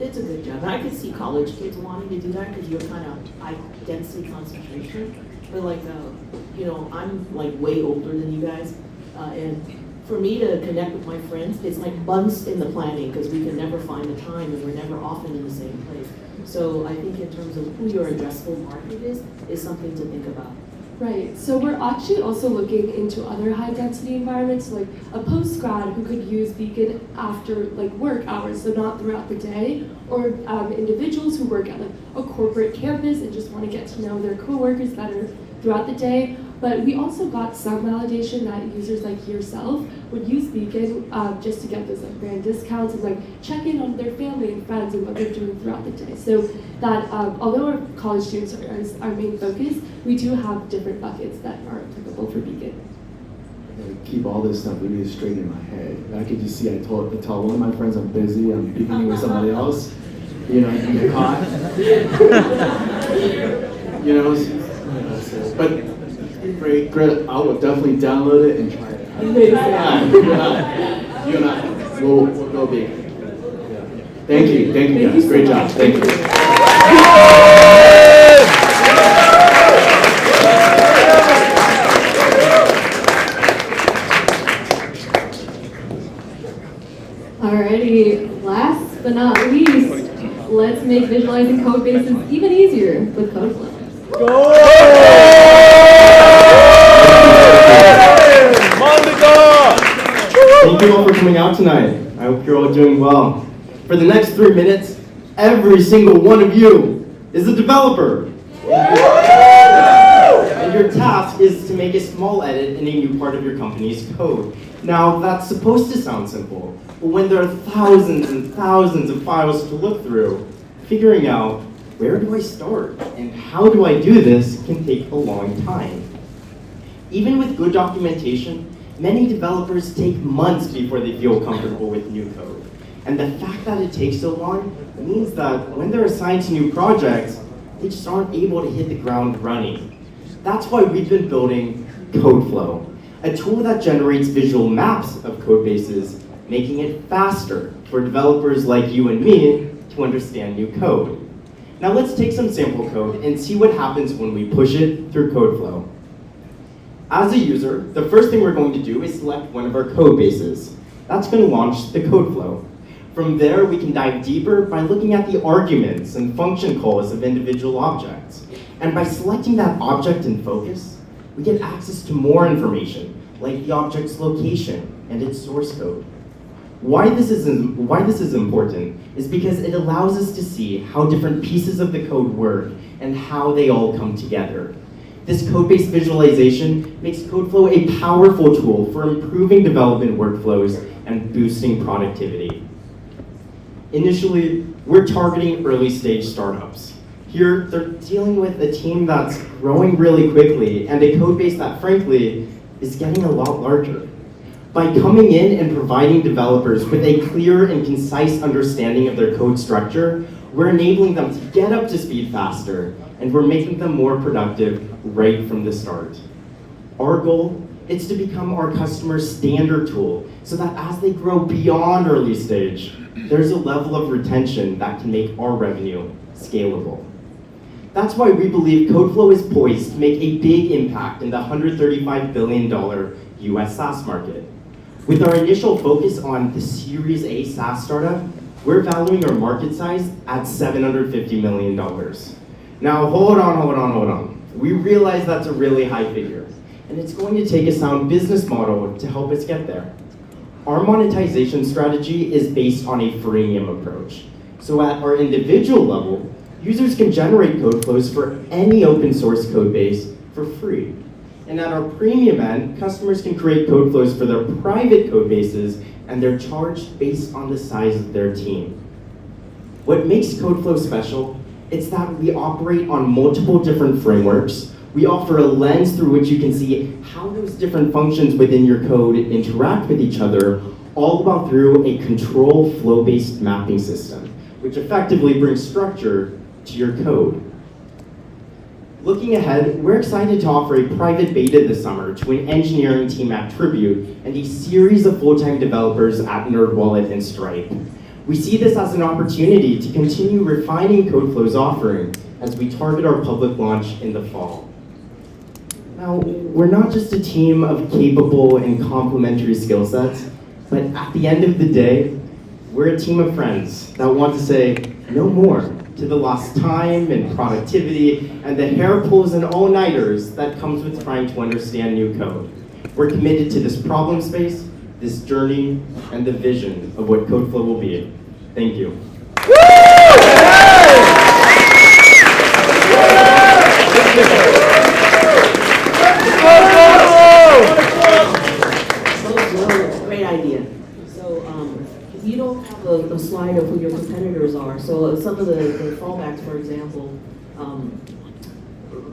It's a good job. And I could see college kids wanting to do that because you're kind of high density concentration. But like, I'm like way older than you guys. And for me to connect with my friends, it's like months in the planning because we can never find the time and we're never often in the same place. So I think in terms of who your addressable market is something to think about.
Right, so we're actually also looking into other high density environments, like a post-grad who could use Beacon after like work hours, so not throughout the day, or individuals who work at like a corporate campus and just want to get to know their coworkers better throughout the day. But we also got some validation that users like yourself would use Beacon just to get those like brand discounts and like check in on their family and friends and what they're doing throughout the day. So that although our college students are our main focus, we do have different buckets that are applicable for Beacon.
I gotta keep all this stuff really straight in my head. I could just see, I tell one of my friends I'm busy, I'm beaconing with somebody else, you know, I can get caught. But great, I will definitely download it and try it out. You and I, we'll go big. Thank you guys, great job, thank you.
Alrighty, last but not least, let's make visualizing code bases even easier with Codeflow.
Thank you all for coming out tonight. I hope you're all doing well. For the next 3 minutes, every single one of you is a developer. And your task is to make a small edit in a new part of your company's code. Now, that's supposed to sound simple, but when there are thousands and thousands of files to look through, figuring out where do I start and how do I do this can take a long time. Even with good documentation, many developers take months before they feel comfortable with new code. And the fact that it takes so long means that when they're assigned to new projects, they just aren't able to hit the ground running. That's why we've been building Codeflow, a tool that generates visual maps of code bases, making it faster for developers like you and me to understand new code. Now let's take some sample code and see what happens when we push it through Codeflow. As a user, the first thing we're going to do is select one of our code bases. That's going to launch the Codeflow. From there, we can dive deeper by looking at the arguments and function calls of individual objects. And by selecting that object in focus, we get access to more information, like the object's location and its source code. Why this is important is because it allows us to see how different pieces of the code work and how they all come together. This code-based visualization makes Codeflow a powerful tool for improving development workflows and boosting productivity. Initially, we're targeting early-stage startups. Here, they're dealing with a team that's growing really quickly and a code base that, frankly, is getting a lot larger. By coming in and providing developers with a clear and concise understanding of their code structure, we're enabling them to get up to speed faster, and we're making them more productive right from the start. Our goal is to become our customers' standard tool so that as they grow beyond early stage, there's a level of retention that can make our revenue scalable. That's why we believe Codeflow is poised to make a big impact in the $135 billion US SaaS market. With our initial focus on the Series A SaaS startup, we're valuing our market size at $750 million. Now, hold on. We realize that's a really high figure, and it's going to take a sound business model to help us get there. Our monetization strategy is based on a freemium approach. So at our individual level, users can generate code flows for any open source code base for free. And at our premium end, customers can create code flows for their private code bases, and they're charged based on the size of their team. What makes Codeflow special is that we operate on multiple different frameworks. We offer a lens through which you can see how those different functions within your code interact with each other, all while through a control flow-based mapping system, which effectively brings structure to your code. Looking ahead, we're excited to offer a private beta this summer to an engineering team at Tribute and a series of full-time developers at NerdWallet and Stripe. We see this as an opportunity to continue refining Codeflow's offering as we target our public launch in the fall. Now, we're not just a team of capable and complementary skill sets, but at the end of the day, we're a team of friends that want to say no more to the lost time and productivity and the hair pulls and all-nighters that comes with trying to understand new code. We're committed to this problem space, this journey, and the vision of what Codeflow will be. Thank you.
Great idea. So you don't have a slide of who your competitors are. So some of the fallbacks, for example,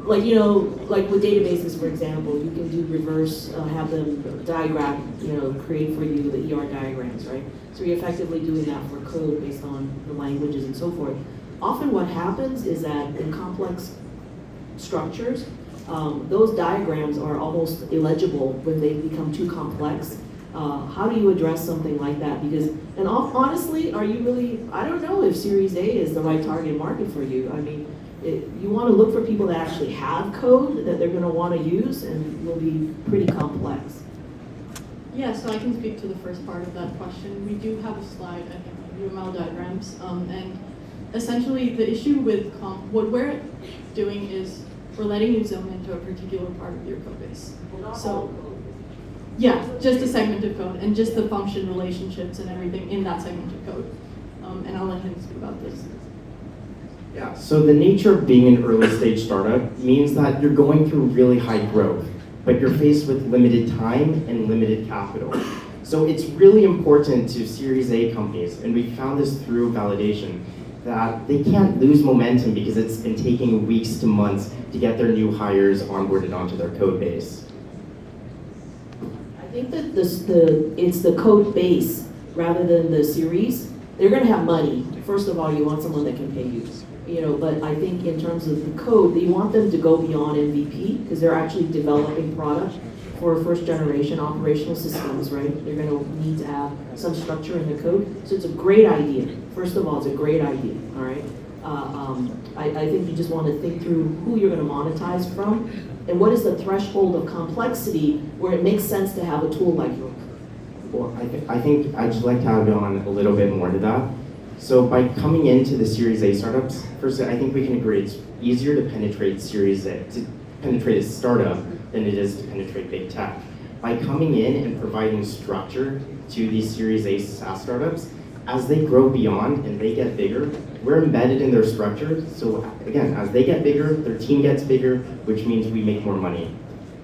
like with databases, for example, you can do reverse, have them diagram, create for you the ER diagrams, right? So you're effectively doing that for code based on the languages and so forth. Often what happens is that in complex structures, those diagrams are almost illegible when they become too complex. How do you address something like that? Because, and honestly, are you really, I don't know if Series A is the right target market for you. I mean, you want to look for people that actually have code that they're going to want to use and will be pretty complex.
Yeah, so I can speak to the first part of that question. We do have a slide, I think, UML diagrams, and essentially the issue with what we're doing is we're letting you zoom into a particular part of your code base. So, yeah, just a segment of code and just the function relationships and everything in that segment of code. And I'll let him speak about this.
Yeah, so the nature of being an early stage startup means that you're going through really high growth, but you're faced with limited time and limited capital. So it's really important to Series A companies, and we found this through validation, that they can't lose momentum because it's been taking weeks to months to get their new hires onboarded onto their code base.
I think that it's the code base rather than the series. They're going to have money. First of all, you want someone that can pay you. But I think in terms of the code, you want them to go beyond MVP because they're actually developing product for first generation operational systems, right? They're going to need to have some structure in the code. So it's a great idea. First of all, it's a great idea, all right? I think you just want to think through who you're going to monetize from and what is the threshold of complexity where it makes sense to have a tool like yours.
Well, I think I'd just like to add on a little bit more to that. So by coming into the Series A startups, first, I think we can agree it's easier to penetrate Series A, to penetrate a startup than it is to penetrate big tech. By coming in and providing structure to these Series A SaaS startups, as they grow beyond and they get bigger, we're embedded in their structure. So again, as they get bigger, their team gets bigger, which means we make more money.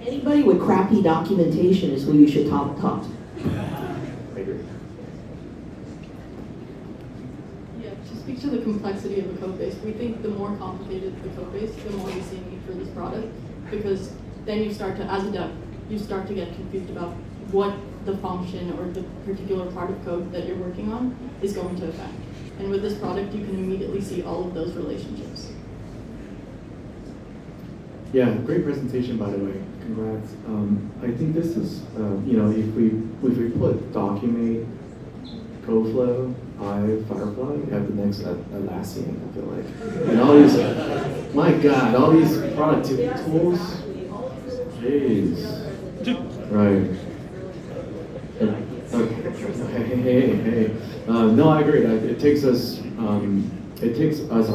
Anybody with crappy documentation is who you should talk to.
I agree.
Yeah, to speak to the complexity of the code base, we think the more complicated the code base, the more we see a need for this product, because then you start to, as a dev, you start to get confused about what the function or the particular part of code that you're working on is going to affect. And with this product, you can immediately see all of those relationships.
Yeah, great presentation, by the way. Congrats. I think this is, if we put Documate, Codeflow, Hive, Firefly, we have the next Atlassian, I feel like. And all these, my God, all these productivity tools. Jeez. Right. Hey. No, I agree. It takes us on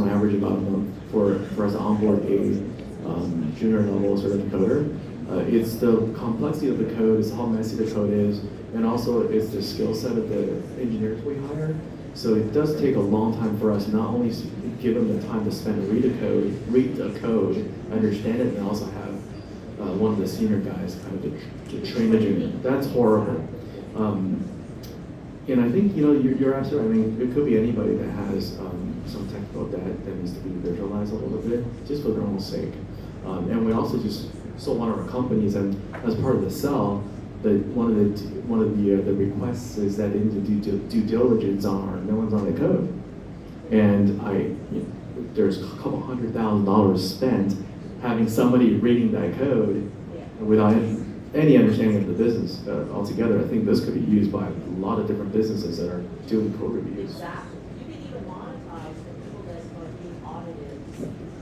average about a month for us to onboard a junior level sort of coder. It's the complexity of the code, it's how messy the code is, and also it's the skill set of the engineers we hire. So it does take a long time for us not only to give them the time to spend to read the code, understand it, and also have one of the senior guys kind of to train the junior. That's horrible. And I think you're absolutely. I mean, it could be anybody that has some technical debt that needs to be visualized a little bit, just for their own sake. And we also just sold one of our companies, and as part of the sell, one of the requests is that they need to do due diligence on no one's on the code, and there's a couple $100,000 spent having somebody reading that code without any understanding of the business altogether. I think this could be used by a lot of different businesses that are doing code reviews.
Exactly. You can even monetize the people that are being audited.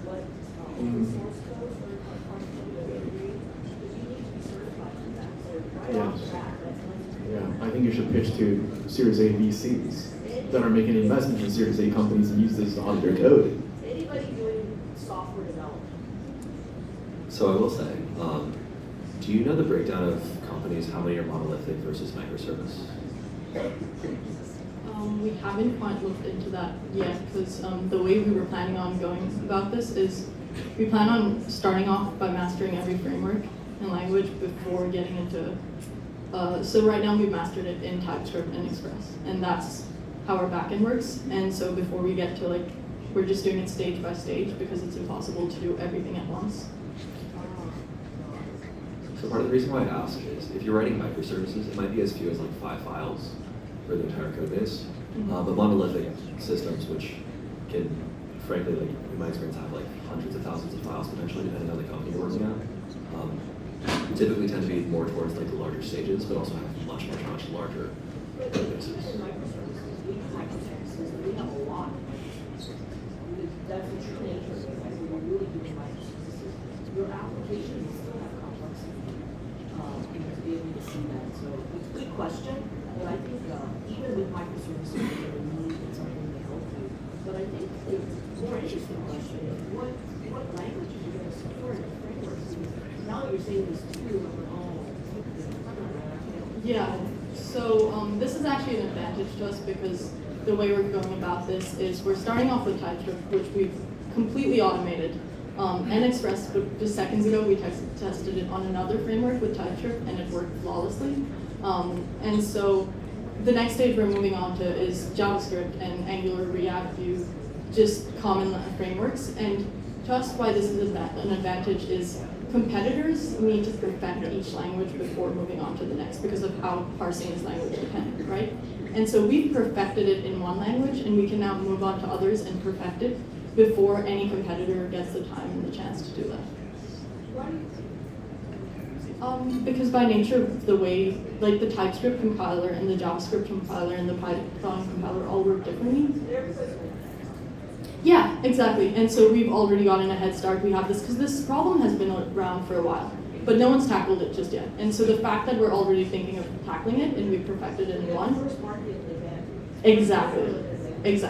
What open source code or code that they read, because you need to be certified for that. So right off the bat, that's one.
Yeah, I think you should pitch to Series A VCs that are making investments in Series A companies and use this to audit their code.
Anybody doing software development.
So I will say, do you know the breakdown of companies, how many are monolithic versus microservice?
We haven't quite looked into that yet because the way we were planning on going about this is we plan on starting off by mastering every framework and language before getting into, so right now we've mastered it in TypeScript and Express, and that's how our backend works. And so before we get to we're just doing it stage by stage because it's impossible to do everything at once.
So part of the reason why I ask is if you're writing microservices, it might be as few as 5 files for the entire code base. But monolithic systems, which can, frankly, in my experience, have hundreds of thousands of files potentially, depending on the company you're working at, typically tend to be more towards the larger stages, but also have much larger code bases.
We have a lot. That's the true nature of it. We're really doing microservices. Your application will still have complexity. To be able to see that. So good question. But I think even with microservices, we're going to need something to help you. But I think the more interesting question is what languages you're going to support in the frameworks. Because now that you're saying there's two of their own.
Yeah. So this is actually an advantage to us because the way we're going about this is we're starting off with TypeScript, which we've completely automated. And Express, but just seconds ago, we tested it on another framework with TypeScript, and it worked flawlessly. And so the next stage we're moving on to is JavaScript and Angular, React, Vue, just common frameworks. And to us, why this is an advantage is competitors need to perfect each language before moving on to the next because of how parsing is language dependent, right? And so we've perfected it in one language, and we can now move on to others and perfect it before any competitor gets the time and the chance to do that. Because by nature of the way, the TypeScript compiler and the JavaScript compiler and the Python compiler all work differently. Yeah, exactly. And so we've already gotten a head start. We have this, because this problem has been around for a while, but no one's tackled it just yet. And so the fact that we're already thinking of tackling it and we've perfected it in one. Exactly. Yes.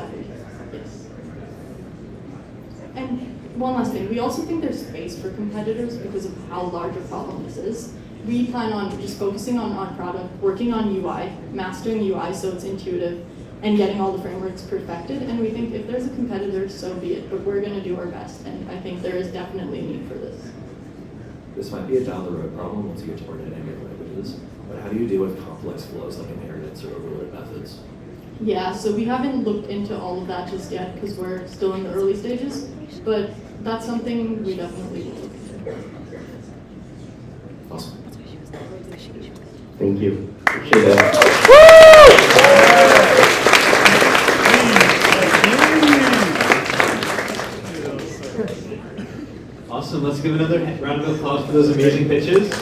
And one last thing, we also think there's space for competitors because of how large a problem this is. We plan on just focusing on our product, working on UI, mastering UI so it's intuitive, and getting all the frameworks perfected. And we think if there's a competitor, so be it. But we're going to do our best, and I think there is definitely a need for this.
This might be a down the road problem once you get to more dynamic languages, but how do you deal with complex flows like inheritance or overloaded methods?
Yeah, so we haven't looked into all of that just yet because we're still in the early stages, but that's something we definitely will look into.
Awesome.
Thank you.
Appreciate it. Awesome. Let's give another round of applause for those amazing pitches.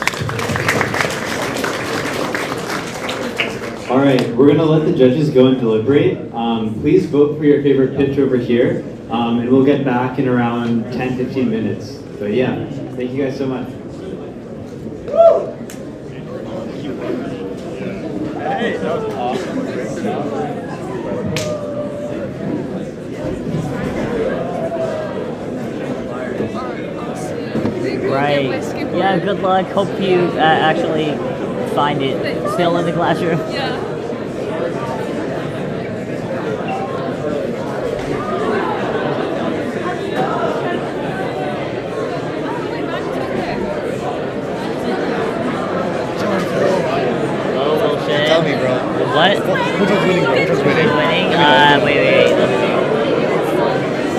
All right, we're going to let the judges go and deliberate. Please vote for your favorite pitch over here, and we'll get back in around 10-15 minutes. But yeah, thank you guys so much.
Hey, that was awesome.
Right. Yeah, good luck. Hope you actually find it still in the classroom.
Yeah.
Tell me, bro. What? Which one's winning, bro? Which one's winning?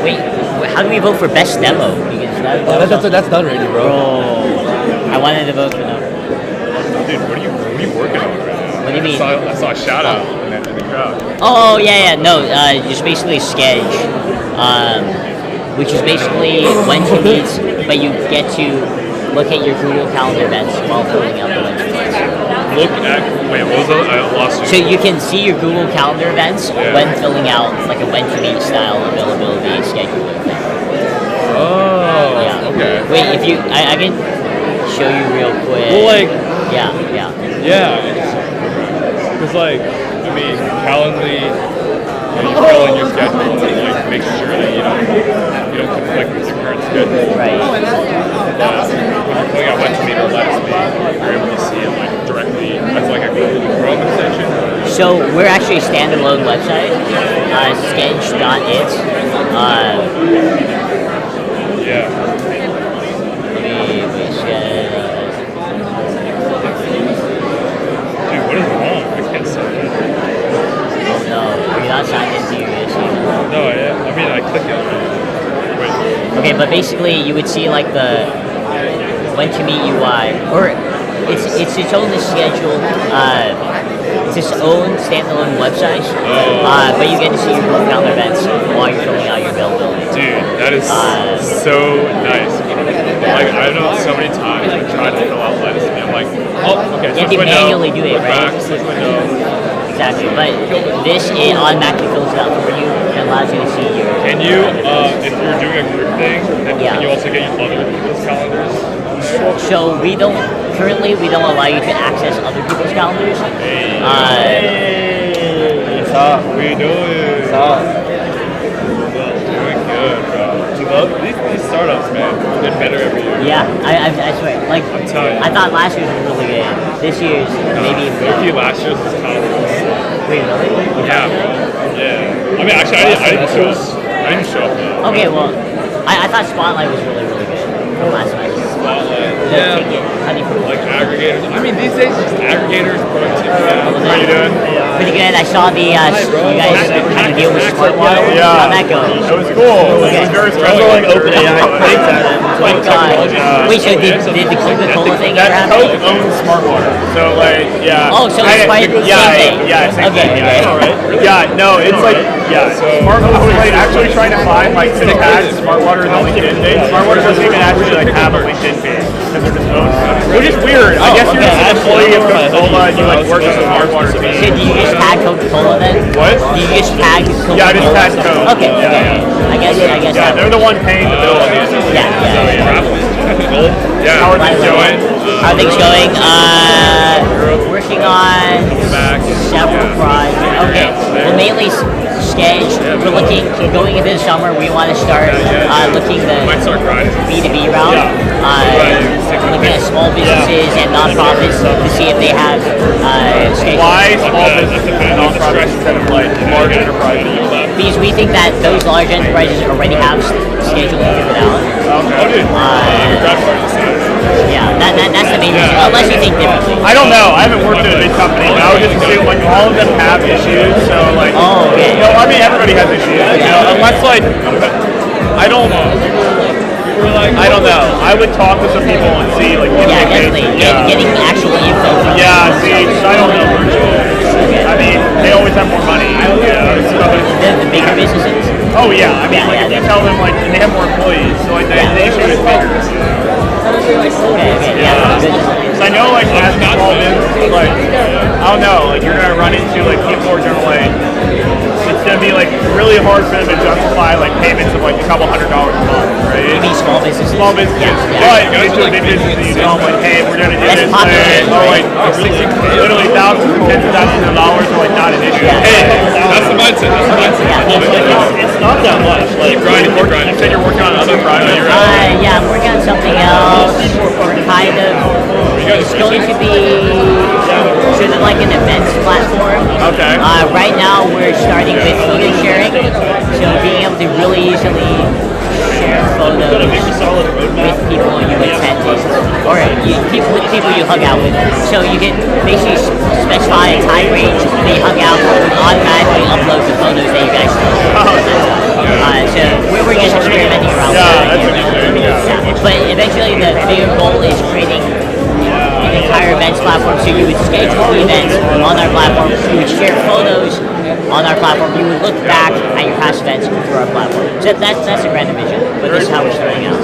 Wait. How do we vote for best demo? Because
that's done already, bro.
I wanted to vote for them.
Dude, what are you working on right now?
What do you mean?
I saw a shout out in the crowd.
Oh yeah. No, just basically sketch, which is basically when to meet, but you get to look at your Google Calendar events while filling out the when to meets.
Wait, what was that? I lost you.
So you can see your Google Calendar events when filling out like a when to meet style availability scheduler thing.
Oh,
yeah.
Okay.
Wait, if you, I can show you real quick.
Well, like,
yeah.
Because like, I mean, Calendly, you fill in your schedule and like make sure that you don't conflict with your current schedule.
Right.
When you're filling out when to meet or let us meet, you're able to see it like directly as like a Google Chrome extension.
So we're actually a standalone website, sketch.it.
Yeah. Dude, what is wrong? I can't see it.
Oh no, you're not signed into your USC.
No, I mean, I click it. Wait.
Okay, but basically you would see like the when to meet UI, or it's its own schedule. It's its own standalone website, but you get to see your Google Calendar events while you're filling out your availability.
Dude, that is so nice. Like, I know so many times I tried to fill out letters and I'm like, oh, okay,
You have to manually do it, right?
Switch window.
Exactly, but this it automatically fills it out for you and allows you to see your.
Can you, if you're doing a group thing, then can you also get other people's calendars?
So we don't allow you to access other people's calendars.
What's up? What are you doing? What's up? Doing good, bro. These startups, man, get better every year.
Yeah, I swear. Like,
I'm telling you.
I thought last year's was really good. This year's maybe.
Last year's was kind of.
Wait, really?
Yeah, bro. Yeah. I mean, actually, I didn't show up though.
Okay, well, I thought Spotlight was really good from last semester.
Spotlight. Yeah. Like aggregators. I mean, these days, just aggregators, productivity. How you doing?
Pretty good. I saw the you guys had to deal with Smart Water.
Yeah.
How'd that go?
It was cool. It was very stressful. Like OpenAI.
Oh God. Wait, so did the Coca-Cola thing ever happen?
Coke owns Smart Water. So like, yeah.
Oh, so it's quite the same thing.
Yeah, same thing.
Okay.
Yeah, no, it's like, yeah. Smart Water was like actually trying to find like to tag Smart Water in the LinkedIn page. Smart Water doesn't even actually like have a LinkedIn page because they're just owned. Which is weird. I guess you're just an employee of Coca-Cola and you like work with the Smart Water team.
So do you just tag Coca-Cola then?
What?
Do you just tag Coca-Cola?
Yeah, I just tagged Coke.
Okay. I guess.
Yeah, they're the one paying the bill on these. Yeah. How are things going?
How are things going? Working on several projects. Okay. Well, mainly sketch. We're going into the summer. We want to start looking the B2B route. Looking at small businesses and nonprofits to see if they have sketch.
Why small businesses and nonprofits instead of like large enterprises?
Because we think that those large enterprises already have scheduling figured out.
Okay.
Yeah, that's the main reason. Unless you think differently.
I don't know. I haven't worked at a big company, but I was just assuming like all of them have issues. So like, you know, I mean everybody has issues. You know, unless like, I don't know. I don't know. I would talk to some people and see like
Yeah, definitely. Getting actual info.
Yeah, see, I don't know. I mean, they always have more money. Yeah,
the bigger businesses.
Oh yeah, I mean, like if you tell them like, and they have more employees, so like the issue is bigger. So I know like as a small business, like I don't know, like you're gonna run into like people who are gonna like, it's gonna be like really hard for them to justify like payments of like a couple $100 a month, right?
You mean small businesses?
Small businesses. But you get to a big business and you tell them like, hey, we're gonna do this, or like literally thousands or tens of thousands of dollars are like not an issue. Hey, that's the mindset. It's not that much. Like grinding. You said you're working on other projects.
Yeah, I'm working on something else. Kind of. It's going to be sort of like an events platform.
Okay.
Right now we're starting with photo sharing, so being able to really easily share photos with people you attend with, or with people you hung out with. So you can basically specify a time range that you hung out with and automatically upload the photos that you guys took. So we're just experimenting around with that. But eventually the bigger goal is creating an entire events platform. So you would schedule events on our platform, you would share photos on our platform, you would look back at your past events through our platform. So that's a grander vision, but this is how we're starting out.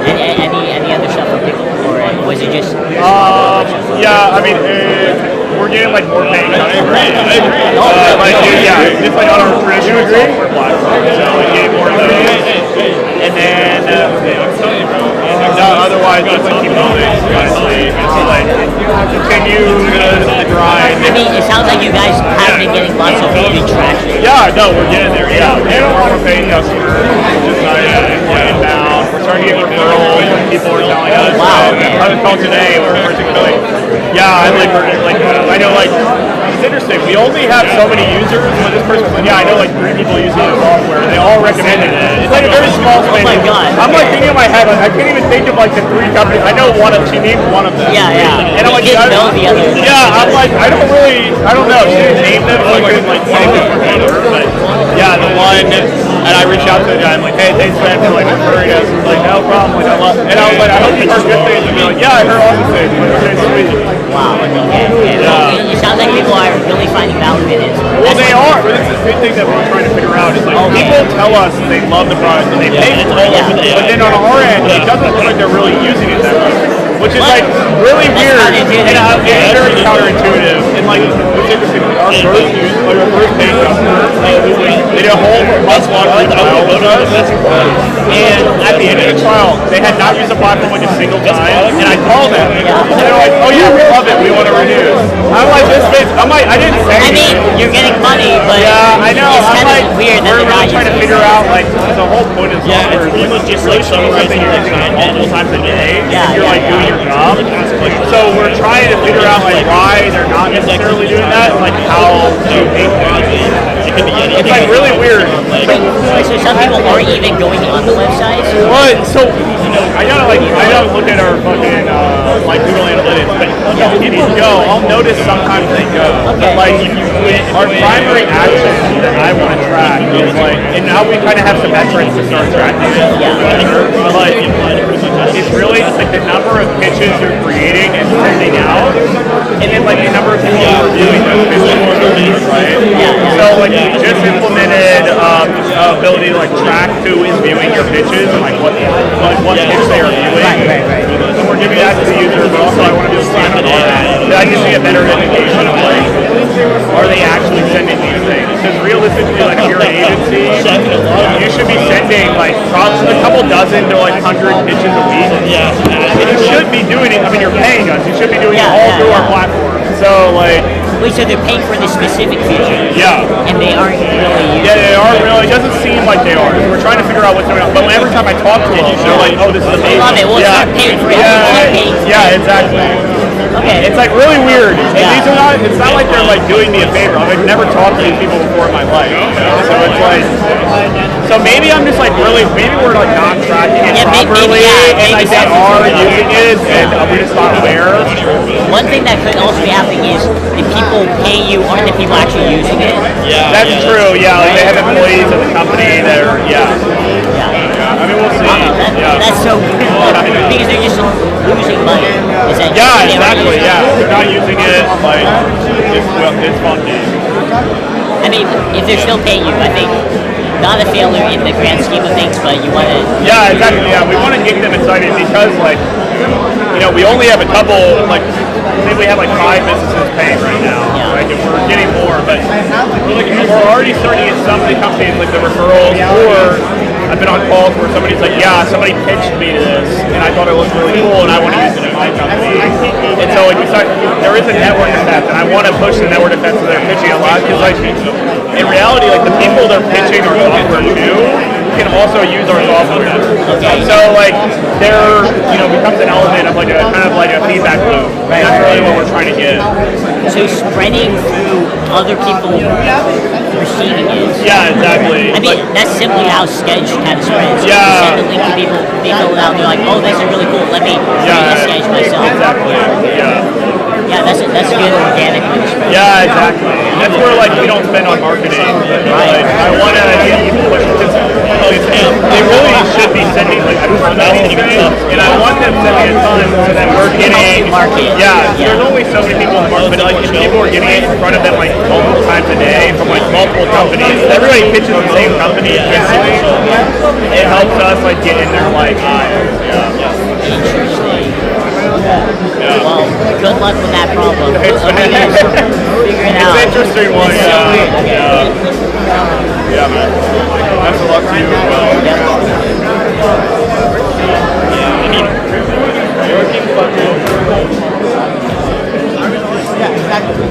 Any other stuff from people, or was it just?
Yeah, I mean, we're getting like more paying customers. Just like on our traditional software platform, so we're getting more of those. And then, otherwise, just like keep moving, honestly. It's like continue the grind.
I mean, it sounds like you guys have been getting lots of good traction.
Yeah, no, we're getting there. Yeah, we're getting more paying customers. Just more inbound. We're starting to get referrals. People are telling us.
Wow.
I was called today where we're like, yeah, I know, like, it's interesting. We only have so many users, but this person said, yeah, I know like 3 people using the software, and they all recommended it. It's like a very small space.
Oh my god.
I'm like thinking in my head, like, I can't even think of like the 3 companies. I know one of, she named one of them.
Yeah.
And I'm like,
you didn't know the others.
Yeah, I'm like, I don't know. She didn't name them, so I couldn't like say them for her. But yeah, the one, and I reached out to the guy. I'm like, hey, thanks man for like referring us. He's like, no problem. Like, and I was like, I hope you heard good things. And be like, yeah, I heard awesome things. Like, okay, sweet.
Wow. It sounds like people are really finding value in it.
Well, they are, but it's the big thing that we're trying to figure out is like people tell us they love the product and they pay for it, but then on our end, it doesn't look like they're really using it that much, which is like really weird and it's very counterintuitive. And like what's interesting, our first paying customer, they did a whole month-long free trial with us, and at the end of the trial, they had not used the platform like a single time, and I called them, and they're like, oh yeah, we love it, we want to renew. I'm like, I didn't say
I mean, you're getting money, but
yeah, I know.
it's
I'm
kind
like,
of weird that
we're
they're not
really trying to
using
figure
it.
out like the whole point of software is like just really something you're using multiple times a day.
Yeah,
you're like doing your job. So we're trying to figure out like why they're not necessarily doing that, and like how to make that. It's like really weird.
So some people aren't even going on the website.
What? So I gotta look at our fucking like Google Analytics, but if you go, I'll notice sometimes they go. But like our primary action that I want to track is like, and now we kind of have some metrics to start tracking it. But like it's really just like the number of pitches you're creating and sending out, and then like the number of people who are reviewing those pitches, right? So like we just implemented ability to like track who is viewing your pitches and like what pitch they are viewing. So we're giving that to the user, but also I want to just stand on our end. I can see a better indication of like, are they actually sending these things? Because realistically, like if you're an agency, you should be sending like probably a couple dozen to like 100 pitches a week. And you should be doing it. I mean, you're paying us. You should be doing it all through our platform. So like.
Wait, so they're paying for this specific feature?
Yeah.
And they aren't really using it?
Yeah, they aren't really. It doesn't seem like they are. We're trying to figure out what's going on. But every time I talk to them, they're like, oh, this is amazing.
I love it. Well, it's not paying for it.
Yeah, exactly.
Okay.
It's like really weird. And these are not, it's not like they're like doing me a favor. I've like, never talked to these people before in my life. So it's like, so maybe I'm just like really, maybe we're like not tracking it properly. And like they are using it and we're just not aware.
One thing that could also be happening is the people paying you aren't the people actually using it.
Yeah, that's true. Yeah, like they have employees of the company that are, mean, we'll see.
That's so cool. Because they're just losing money.
Yeah, exactly. Yeah, they're not using it. Like, it's funky.
I mean, if they're still paying you, I think not a failure in the grand scheme of things, but you want to.
Yeah, exactly. Yeah, we want to get them excited because, like, we only have a couple. Like, say we have like 5 businesses paying right now, right? And we're getting more, but we're already starting to get some of the companies like the referrals, or I've been on calls where somebody's like, yeah, somebody pitched me to this, and I thought it looked really cool, and I want to use it in my company. And so, like, there is a network effect, and I want to push the network effect so they're pitching a lot, because, like, in reality, like, the people they're pitching our software to can also use our software. So, like, there, becomes an element of, like, a kind of like a feedback loop. Right. That's really what we're trying to get.
So spreading through other people receiving it.
Yeah, exactly.
I mean, that's simply how Sketch kind of spreads.
Yeah.
You send the link to people, they fill it out, they're like, oh, this is really cool, let me create a Sketch myself.
Exactly. Yeah.
Yeah, that's a good organic spread.
Yeah, exactly. That's where, like, we don't spend on marketing. But, like, I want to get people pushing, because they really should be sending, like, and I want them sending a ton so that we're getting market. Yeah, there's only so many people in the market, but like if people are getting it in front of them like multiple times a day from like multiple companies, everybody pitches the same company. It helps us like get in their like eyes. Yeah.
Interesting. Well, good luck with that problem. Figure it out.
It's an interesting one. Yeah, man. Best of luck to you as well.
Yeah, exactly.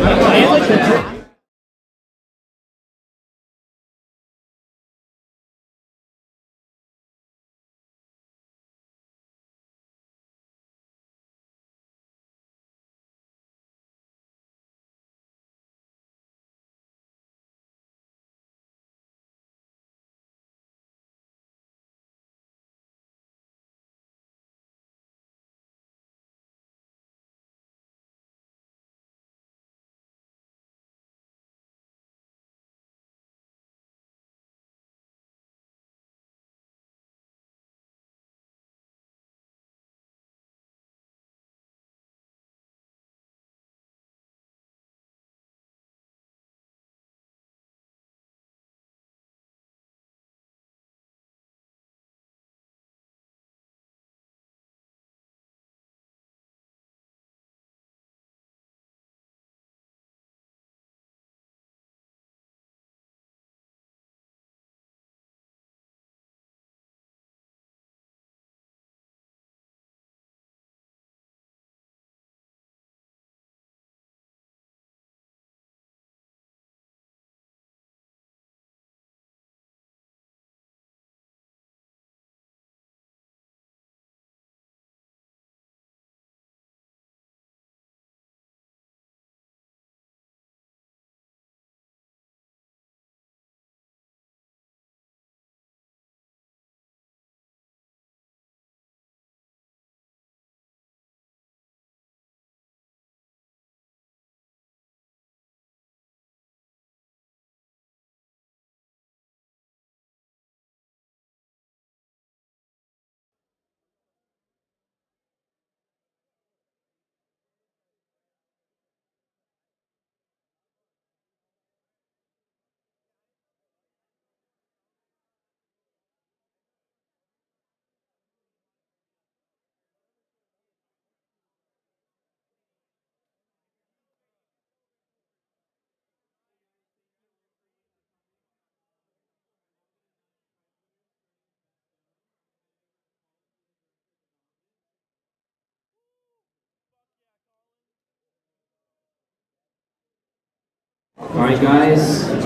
All right, guys.
You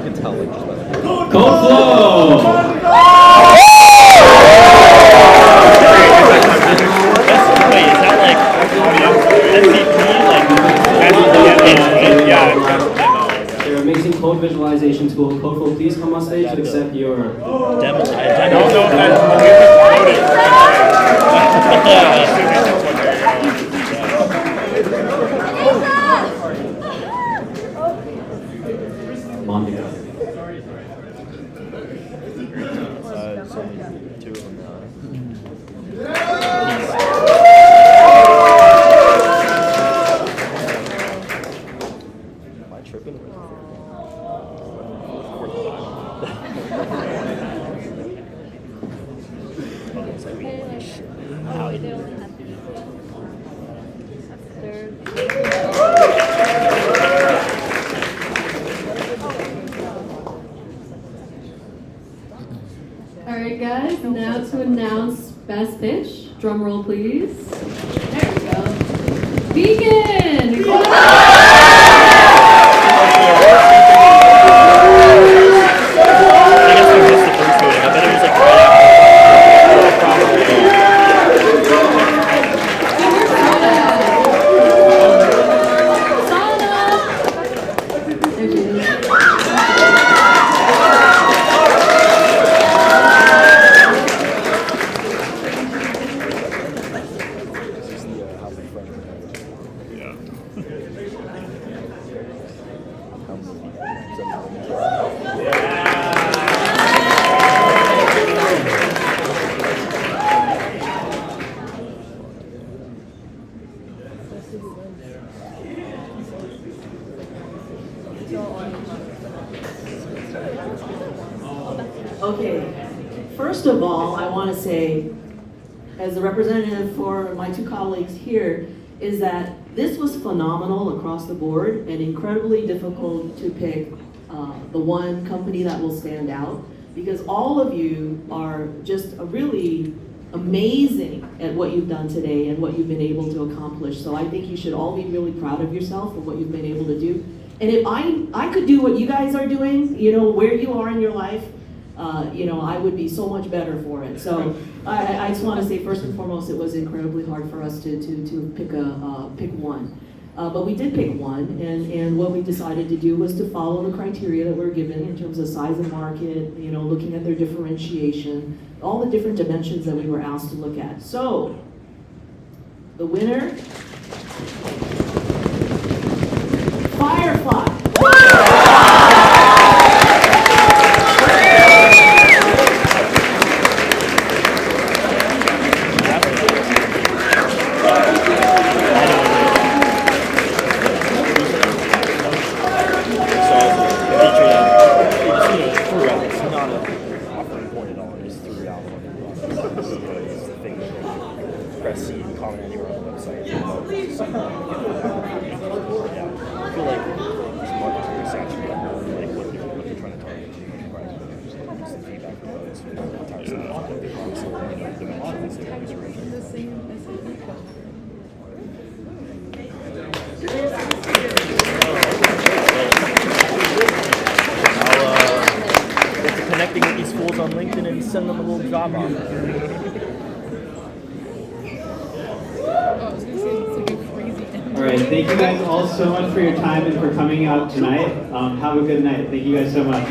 can tell like just by the
Codeflow.
Wait, is that like MVP? Like,
They're amazing code visualization tool. Codeflow, please come on stage to accept your
demo. I don't know if that's
Monica.
not tripping.
All right, guys, now to announce best pitch. Drum roll, please. There we go. Vegan!
Okay, first of all, I want to say, as a representative for my two colleagues here, is that this was phenomenal across the board and incredibly difficult to pick the one company that will stand out, because all of you are just really amazing at what you've done today and what you've been able to accomplish. So I think you should all be really proud of yourself and what you've been able to do. And if I could do what you guys are doing, you know, where you are in your life, you know, I would be so much better for it. So I just want to say, first and foremost, it was incredibly hard for us to pick one. But we did pick one, and what we decided to do was to follow the criteria that we're given in terms of size of market, you know, looking at their differentiation, all the different dimensions that we were asked to look at. So, the winner, Firefly.
Press C, comment anywhere on the website. I feel like this market's very saturated. Like what they're trying to target. Just the feedback from those who entire stuff. The dimensions of user interface. I'll get to connecting with these fools on LinkedIn and send them a little job offer.
All right, thank you guys all so much for your time and for coming out tonight. Have a good night. Thank you guys so much.